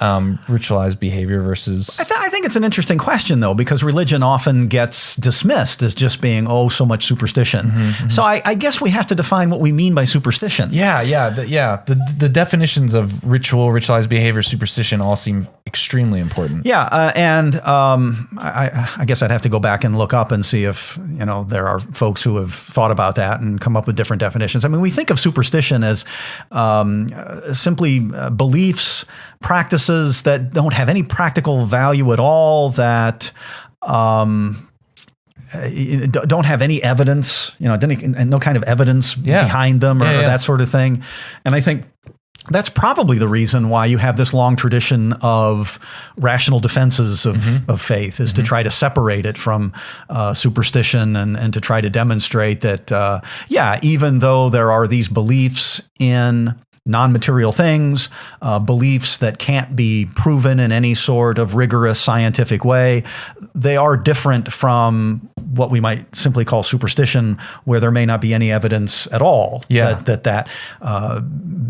ritualized behavior versus? I think it's an interesting question, though, because religion often gets dismissed as just being, so much superstition. So I guess we have to define what we mean by superstition. The definitions of ritual, ritualized behavior, superstition all seem extremely important. I guess I'd have to go back and look up and see if there are folks who have thought about that and come up with different definitions. I mean, we think of superstition as simply beliefs, practices that don't have any practical value at all, that don't have any evidence, no kind of evidence behind them or that sort of thing. And I think that's probably the reason why you have this long tradition of rational defenses of faith, is to try to separate it from superstition and to try to demonstrate that, even though there are these beliefs in non-material things, beliefs that can't be proven in any sort of rigorous scientific way, they are different from what we might simply call superstition, where there may not be any evidence at all that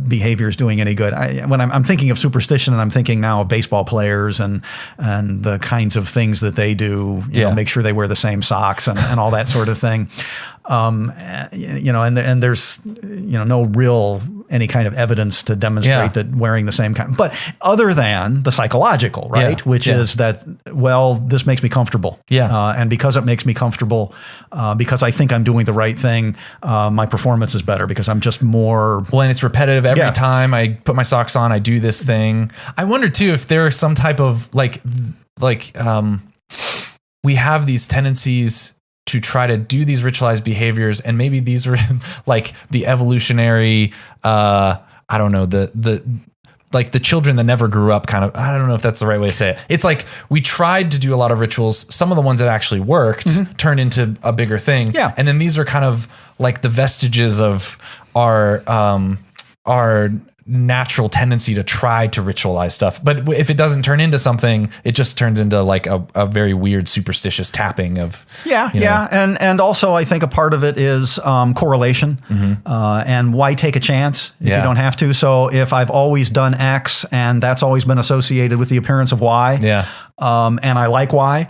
behavior is doing any good. When I'm thinking of superstition, and I'm thinking now of baseball players and the kinds of things that they do, make sure they wear the same socks and all that sort of thing. And there's no real any kind of evidence to demonstrate that wearing the same kind, but other than the psychological, right? Which is that, this makes me comfortable. And because it makes me comfortable, because I think I'm doing the right thing, my performance is better because I'm just more. Well, and it's repetitive every time I put my socks on, I do this thing. I wonder too, if there's some type of we have these tendencies to try to do these ritualized behaviors, and maybe these were like the evolutionary, the children that never grew up kind of, I don't know if that's the right way to say it. It's like we tried to do a lot of rituals. Some of the ones that actually worked turned into a bigger thing. Yeah. And then these are kind of like the vestiges of our natural tendency to try to ritualize stuff. But if it doesn't turn into something, it just turns into like a very weird superstitious tapping of. And also I think a part of it is correlation. And why take a chance if you don't have to? So if I've always done X and that's always been associated with the appearance of Y, and I like Y,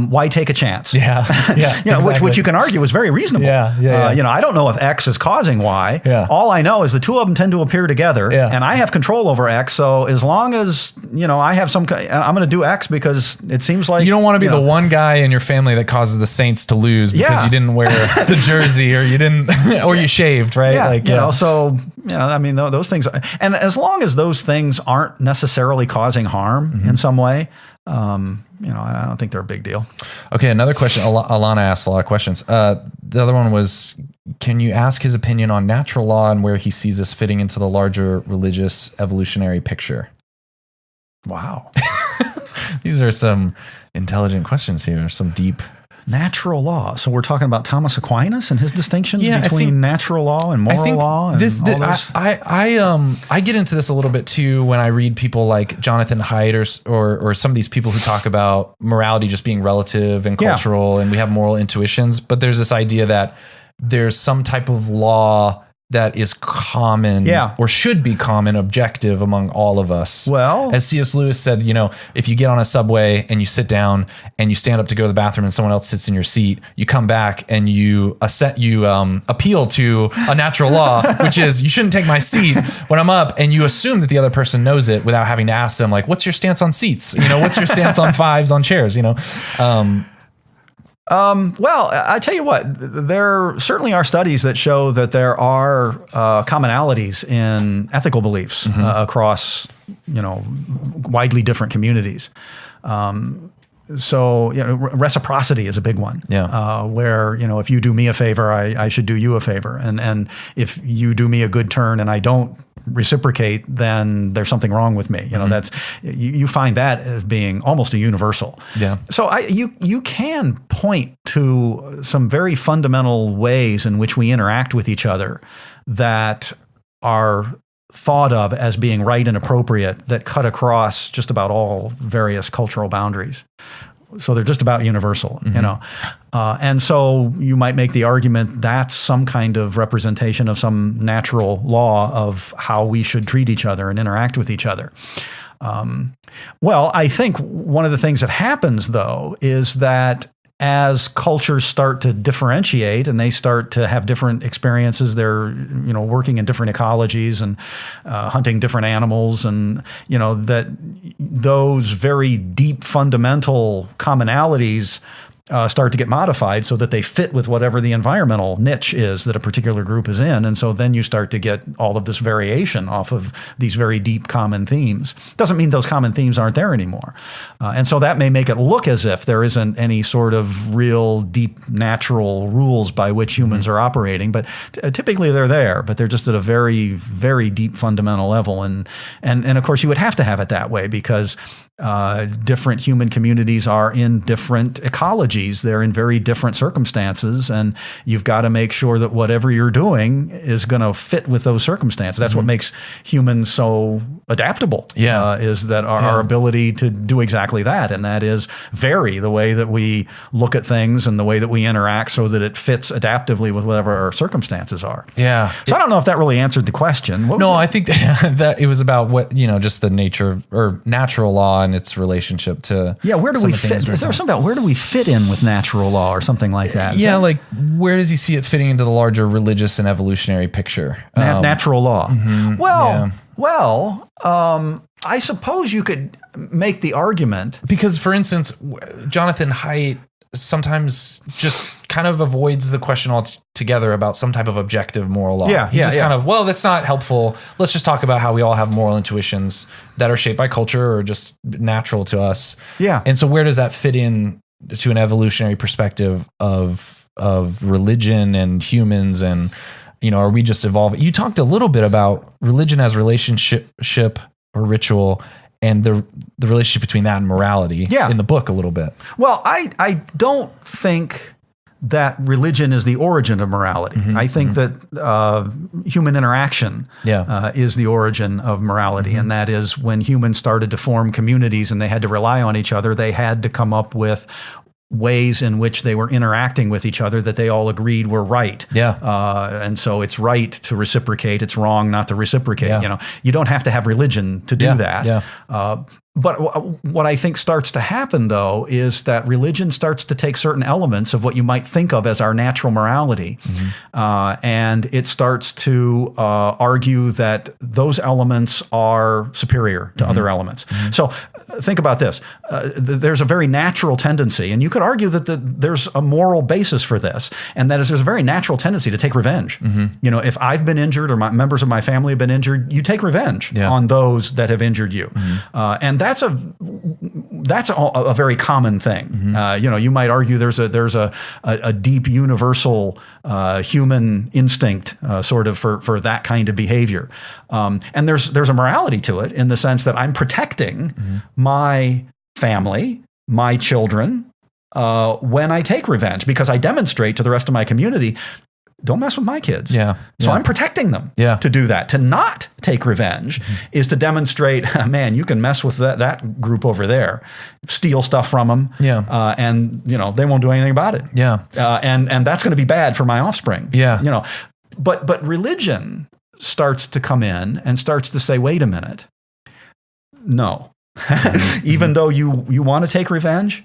why take a chance? Exactly. Which you can argue is very reasonable. I don't know if X is causing Y. All I know is the two of them tend to appear together, and I have control over X. So as long as I have I'm going to do X because it seems like you don't want to be the one guy in your family that causes the Saints to lose because you didn't wear the jersey or you didn't or you shaved, right? So I mean those things, and as long as those things aren't necessarily causing harm in some way. I don't think they're a big deal. Okay, another question. Alana asked a lot of questions. The other one was, can you ask his opinion on natural law and where he sees this fitting into the larger religious evolutionary picture? Wow. These are some intelligent questions here, some deep. Natural law. So we're talking about Thomas Aquinas and his distinctions between natural law and moral law. And I get into this a little bit too when I read people like Jonathan Haidt or some of these people who talk about morality just being relative and cultural, and we have moral intuitions. But there's this idea that there's some type of law that is common or should be common, objective among all of us. Well, as C.S. Lewis said, if you get on a subway and you sit down and you stand up to go to the bathroom and someone else sits in your seat, you come back and you appeal to a natural law, which is you shouldn't take my seat when I'm up, and you assume that the other person knows it without having to ask them, like, what's your stance on seats? What's your stance on fives on chairs? Well, I tell you what, there certainly are studies that show that there are commonalities in ethical beliefs across, widely different communities. So reciprocity is a big one. Where if you do me a favor, I should do you a favor, and if you do me a good turn and I don't reciprocate, then there's something wrong with me. That's you find that as being almost a universal. So you can point to some very fundamental ways in which we interact with each other that are thought of as being right and appropriate, that cut across just about all various cultural boundaries. So they're just about universal, and so you might make the argument that's some kind of representation of some natural law of how we should treat each other and interact with each other. Well, I think one of the things that happens, though, is that as cultures start to differentiate and they start to have different experiences, they're working in different ecologies and hunting different animals, and that those very deep fundamental commonalities start to get modified so that they fit with whatever the environmental niche is that a particular group is in. And so then you start to get all of this variation off of these very deep common themes. Doesn't mean those common themes aren't there anymore. And so that may make it look as if there isn't any sort of real deep natural rules by which humans are operating, but typically they're there, but they're just at a very, very deep fundamental level. And of course you would have to have it that way because different human communities are in different ecologies. They're in very different circumstances, and you've got to make sure that whatever you're doing is going to fit with those circumstances. That's what makes humans so adaptable. Is that our ability to do exactly that, and that is vary the way that we look at things and the way that we interact so that it fits adaptively with whatever our circumstances are. Yeah. So I don't know if that really answered the question. I think that it was about what, just the nature or natural law and its relationship to where do we fit? Is there something about where do we fit in with natural law or something like that? Like where does he see it fitting into the larger religious and evolutionary picture? Natural law. Well, I suppose you could make the argument because, for instance, Jonathan Haidt sometimes just kind of avoids the question altogether about some type of objective moral law. He just kind of, that's not helpful. Let's just talk about how we all have moral intuitions that are shaped by culture or just natural to us. Yeah. And so where does that fit in to an evolutionary perspective of religion and humans and, are we just evolving? You talked a little bit about religion as relationship or ritual and the relationship between that and morality in the book a little bit. Well, I don't think that religion is the origin of morality. I think that human interaction is the origin of morality, and that is when humans started to form communities and they had to rely on each other, they had to come up with ways in which they were interacting with each other that they all agreed were right. And so it's right to reciprocate. It's wrong not to reciprocate. You don't have to have religion to do that. But what I think starts to happen, though, is that religion starts to take certain elements of what you might think of as our natural morality, and it starts to argue that those elements are superior to other elements. So think about this. There's a very natural tendency, and you could argue that there's a moral basis for this, and that is there's a very natural tendency to take revenge. If I've been injured or members of my family have been injured, you take revenge on those that have injured you. And that's a very common thing. You might argue there's a deep universal human instinct sort of for that kind of behavior, and there's a morality to it in the sense that I'm protecting my family, my children, when I take revenge, because I demonstrate to the rest of my community, don't mess with my kids. So I'm protecting them to do that. To not take revenge is to demonstrate, man, you can mess with that group over there, steal stuff from them, and they won't do anything about it. And that's going to be bad for my offspring. But religion starts to come in and starts to say, wait a minute, no. Even though you want to take revenge,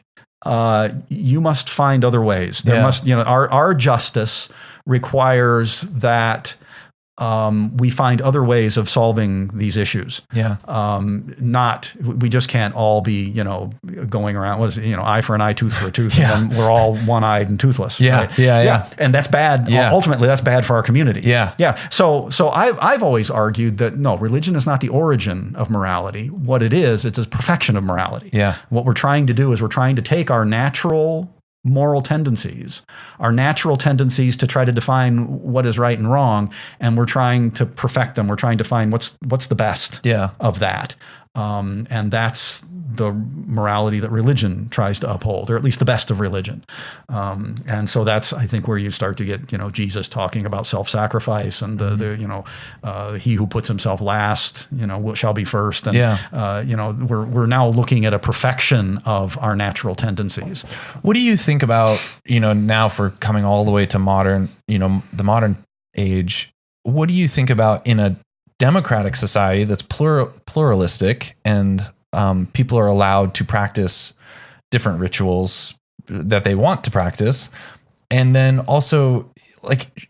you must find other ways. There must, our justice requires that we find other ways of solving these issues. We just can't all be, going around, eye for an eye, tooth for a tooth, and then we're all one-eyed and toothless. And that's bad. Ultimately, that's bad for our community. So I've always argued that no, religion is not the origin of morality. What it is, it's a perfection of morality. What we're trying to do is we're trying to take our natural moral tendencies, our natural tendencies to try to define what is right and wrong, and we're trying to perfect them. We're trying to find what's the best of that. And that's the morality that religion tries to uphold, or at least the best of religion. And so that's, I think, where you start to get, Jesus talking about self-sacrifice and he who puts himself last, shall be first. And, we're now looking at a perfection of our natural tendencies. What do you think about, now for coming all the way to modern, the modern age, what do you think about in a democratic society that's pluralistic, and people are allowed to practice different rituals that they want to practice. And then also, like,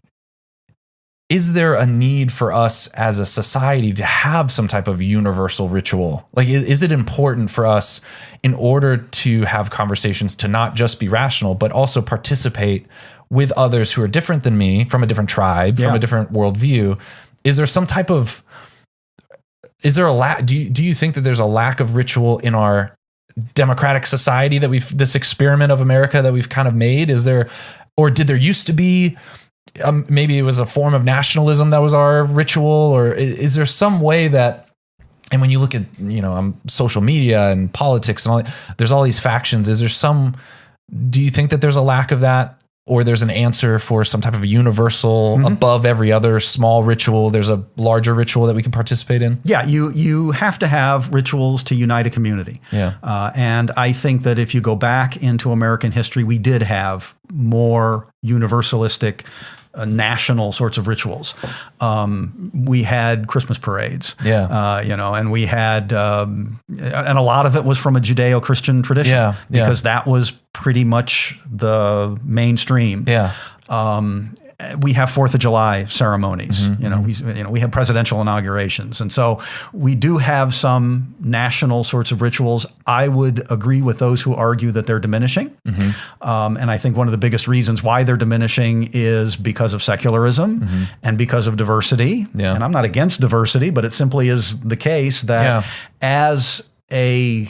is there a need for us as a society to have some type of universal ritual? Like, is it important for us in order to have conversations to not just be rational, but also participate with others who are different than me, from a different tribe, from a different worldview? Is there some type of, is there a lack? Do you think that there's a lack of ritual in our democratic society that this experiment of America that we've kind of made? Is there, or did there used to be? Maybe it was a form of nationalism that was our ritual, or is there some way that, and when you look at, social media and politics and all that, there's all these factions. Is there do you think that there's a lack of that, or there's an answer for some type of a universal above every other small ritual? There's a larger ritual that we can participate in? Yeah, you have to have rituals to unite a community. Yeah. And I think that if you go back into American history, we did have more universalistic national sorts of rituals. We had Christmas parades, and we had, and a lot of it was from a Judeo-Christian tradition, because that was pretty much the mainstream. Yeah. We have 4th of July ceremonies. We have presidential inaugurations, and so we do have some national sorts of rituals. I would agree with those who argue that they're diminishing, and I think one of the biggest reasons why they're diminishing is because of secularism and because of diversity. Yeah. And I'm not against diversity, but it simply is the case that as an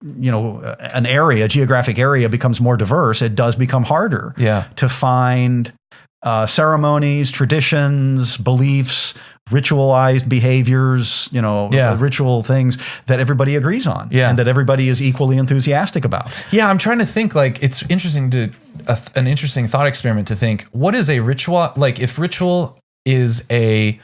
geographic area becomes more diverse, it does become harder to find ceremonies, traditions, beliefs, ritualized behaviors, ritual things that everybody agrees on and that everybody is equally enthusiastic about. Yeah, I'm trying to think, like, it's interesting an interesting thought experiment to think, what is a ritual? Like, if ritual is a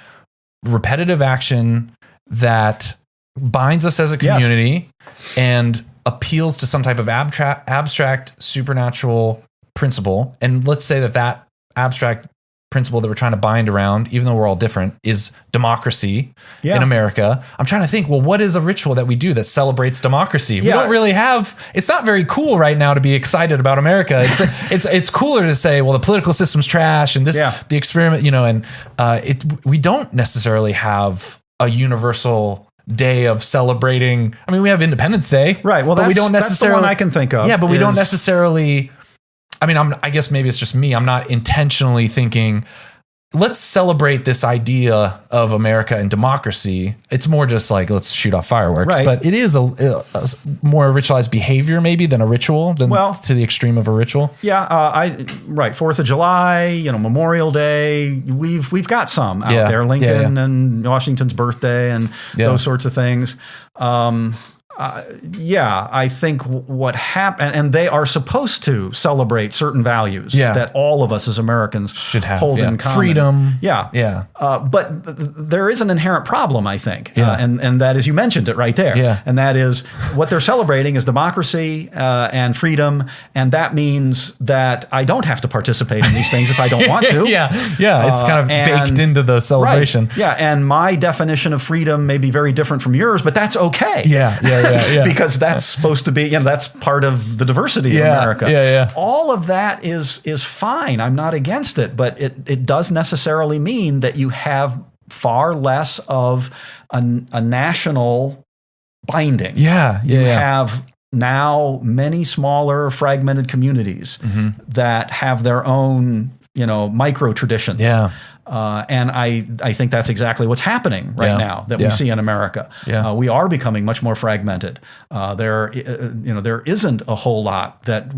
repetitive action that binds us as a community and appeals to some type of abstract supernatural principle, and let's say that abstract principle that we're trying to bind around, even though we're all different, is democracy in America. I'm trying to think, well, what is a ritual that we do that celebrates democracy? We don't really have, it's not very cool right now to be excited about America. It's cooler to say, well, the political system's trash and the experiment, we don't necessarily have a universal day of celebrating. I mean, we have Independence Day. Right. Well, we don't necessarily, that's the one I can think of. Yeah, but we don't necessarily, I mean, I guess maybe it's just me. I'm not intentionally thinking, let's celebrate this idea of America and democracy. It's more just like, let's shoot off fireworks. Right. But it is a more ritualized behavior maybe than a ritual, to the extreme of a ritual. Yeah, 4th of July, Memorial Day. We've got some out there, Lincoln and Washington's birthday and those sorts of things. I think what happened, and they are supposed to celebrate certain values that all of us as Americans should have, hold in common. Freedom. But there is an inherent problem, I think, and that is, you mentioned it right there, and that is what they're celebrating is democracy and freedom, and that means that I don't have to participate in these things if I don't want to. It's kind of baked into the celebration. Right. Yeah, and my definition of freedom may be very different from yours, but that's okay. Because that's supposed to be, that's part of the diversity of America. All of that is fine. I'm not against it, but it does necessarily mean that you have far less of a national binding. You have now many smaller fragmented communities that have their own, micro traditions. And I think that's exactly what's happening right now that we see in America. We are becoming much more fragmented. There isn't a whole lot that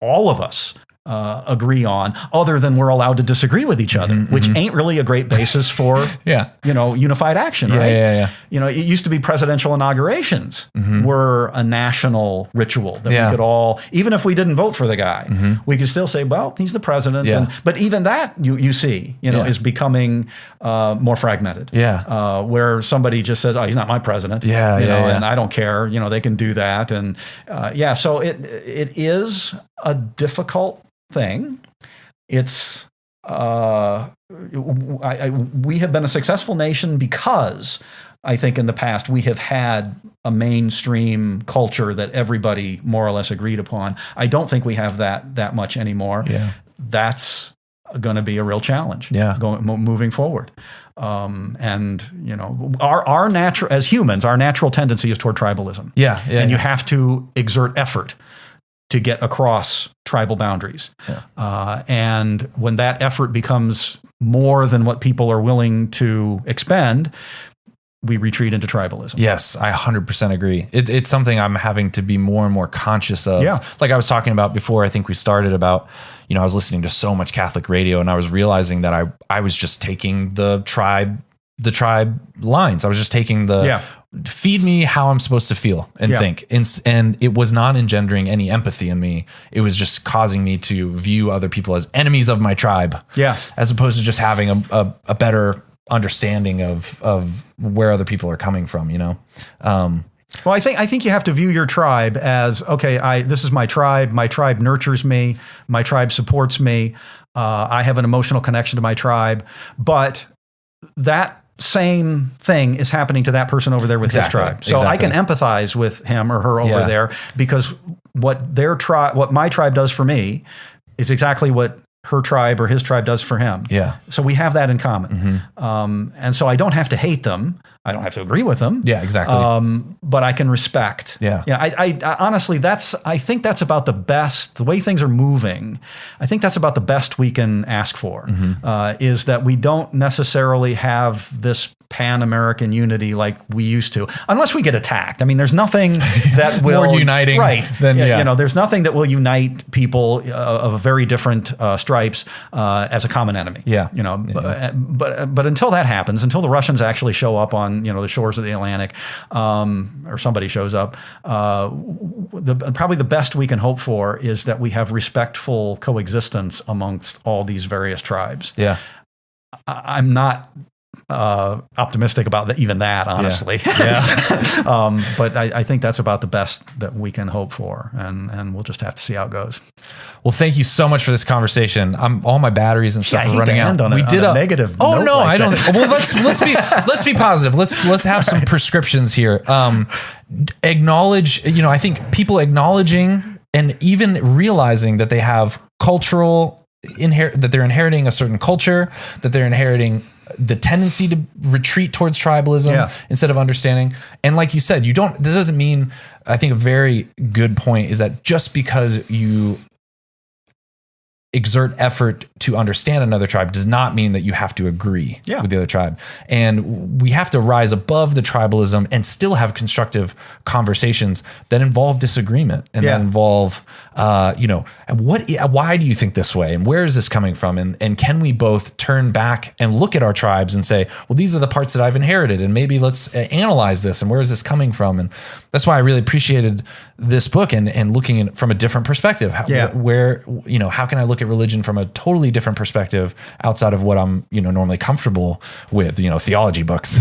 all of us agree on, other than we're allowed to disagree with each other, which ain't really a great basis for unified action, right? It used to be presidential inaugurations were a national ritual that we could all, even if we didn't vote for the guy, we could still say, well, he's the president. But even that you see, is becoming more fragmented. Where somebody just says, oh, he's not my president. And I don't care. They can do that, and so it is a difficult thing. It's we have been a successful nation because I think in the past we have had a mainstream culture that everybody more or less agreed upon. I don't think we have that much anymore. Yeah. That's going to be a real challenge. Yeah. Moving forward. And our natural, as humans, our natural tendency is toward tribalism. Yeah. And you have to exert effort to get across tribal boundaries. Yeah. And when that effort becomes more than what people are willing to expend, we retreat into tribalism. Yes, I 100% agree. It's something I'm having to be more and more conscious of. Yeah. Like I was talking about before, I think we started about, I was listening to so much Catholic radio, and I was realizing that I was just taking the tribe lines. I was just taking feed me how I'm supposed to feel and think. And it was not engendering any empathy in me. It was just causing me to view other people as enemies of my tribe. Yeah. As opposed to just having a better understanding of where other people are coming from, Well, I think you have to view your tribe as, okay, this is my tribe. My tribe nurtures me. My tribe supports me. I have an emotional connection to my tribe. But that same thing is happening to that person over there with his tribe. So I can empathize with him or her over there because what my tribe does for me is exactly what her tribe or his tribe does for him. Yeah. So we have that in common. And so I don't have to hate them. I don't have to agree with them. Yeah, exactly. But I can respect. Yeah. Yeah. I honestly, I think that's about the best, the way things are moving. I think that's about the best we can ask for, is that we don't necessarily have this pan-American unity like we used to, unless we get attacked. I mean, there's nothing that will more uniting, right? Than, there's nothing that will unite people of very different stripes as a common enemy. Yeah. But until that happens, until the Russians actually show up on the shores of the Atlantic, or somebody shows up, probably the best we can hope for is that we have respectful coexistence amongst all these various tribes. Yeah. I'm not optimistic about even that, honestly. Yeah. But I think that's about the best that we can hope for, and we'll just have to see how it goes. Well, thank you so much for this conversation. All my batteries and stuff are running out. We did a negative. Oh note no, like I don't. that. Well, let's be positive. Let's have some prescriptions here. Acknowledge. I think people acknowledging and even realizing that they have cultural that they're inheriting a certain culture, that they're inheriting the tendency to retreat towards tribalism instead of understanding. And like you said, that doesn't mean, I think a very good point is that just because you exert effort to understand another tribe does not mean that you have to agree with the other tribe. And we have to rise above the tribalism and still have constructive conversations that involve disagreement and that involve, why do you think this way? And where is this coming from? And can we both turn back and look at our tribes and say, well, these are the parts that I've inherited, and maybe let's analyze this and where is this coming from? And that's why I really appreciated this book and looking at it from a different perspective. How can I look at religion from a totally different perspective outside of what I'm, normally comfortable with, theology books,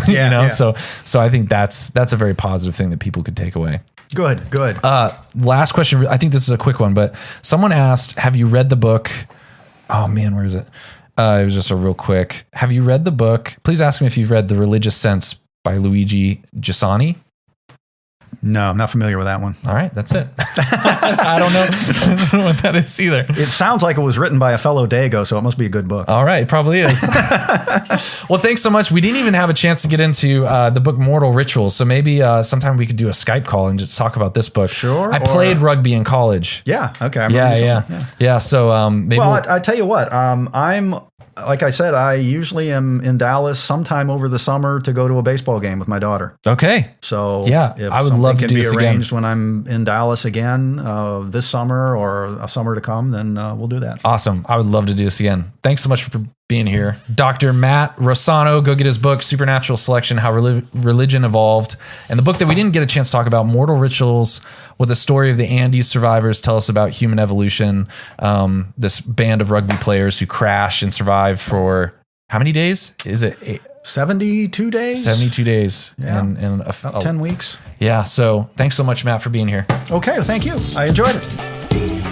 So I think that's a very positive thing that people could take away. Good. Last question. I think this is a quick one, but someone asked, have you read the book? Oh man, where is it? It was just a real quick. Have you read the book? Please ask me if you've read The Religious Sense by Luigi Giussani. No, I'm not familiar with that one. All right, that's it. I don't know what that is either. It sounds like it was written by a fellow Dago, so it must be a good book. All right, it probably is. Well, thanks so much. We didn't even have a chance to get into the book Mortal Rituals, so maybe sometime we could do a Skype call and just talk about this book. Sure. I played rugby in college. Yeah. Okay. Yeah. So maybe. Well, I tell you what. Like I said, I usually am in Dallas sometime over the summer to go to a baseball game with my daughter. Okay. So if I would love to do this again. Arranged when I'm in Dallas again this summer or a summer to come, then we'll do that. Awesome. I would love to do this again. Thanks so much for being here. Dr. Matt Rossano, go get his book, Supernatural Selection, How Religion Evolved. And the book that we didn't get a chance to talk about, Mortal Rituals, with the story of the Andes survivors tell us about human evolution. This band of rugby players who crash and survive for how many days? Is it 72 days? 72 days. Yeah. And about 10 weeks. Yeah. So thanks so much, Matt, for being here. Okay. Thank you. I enjoyed it.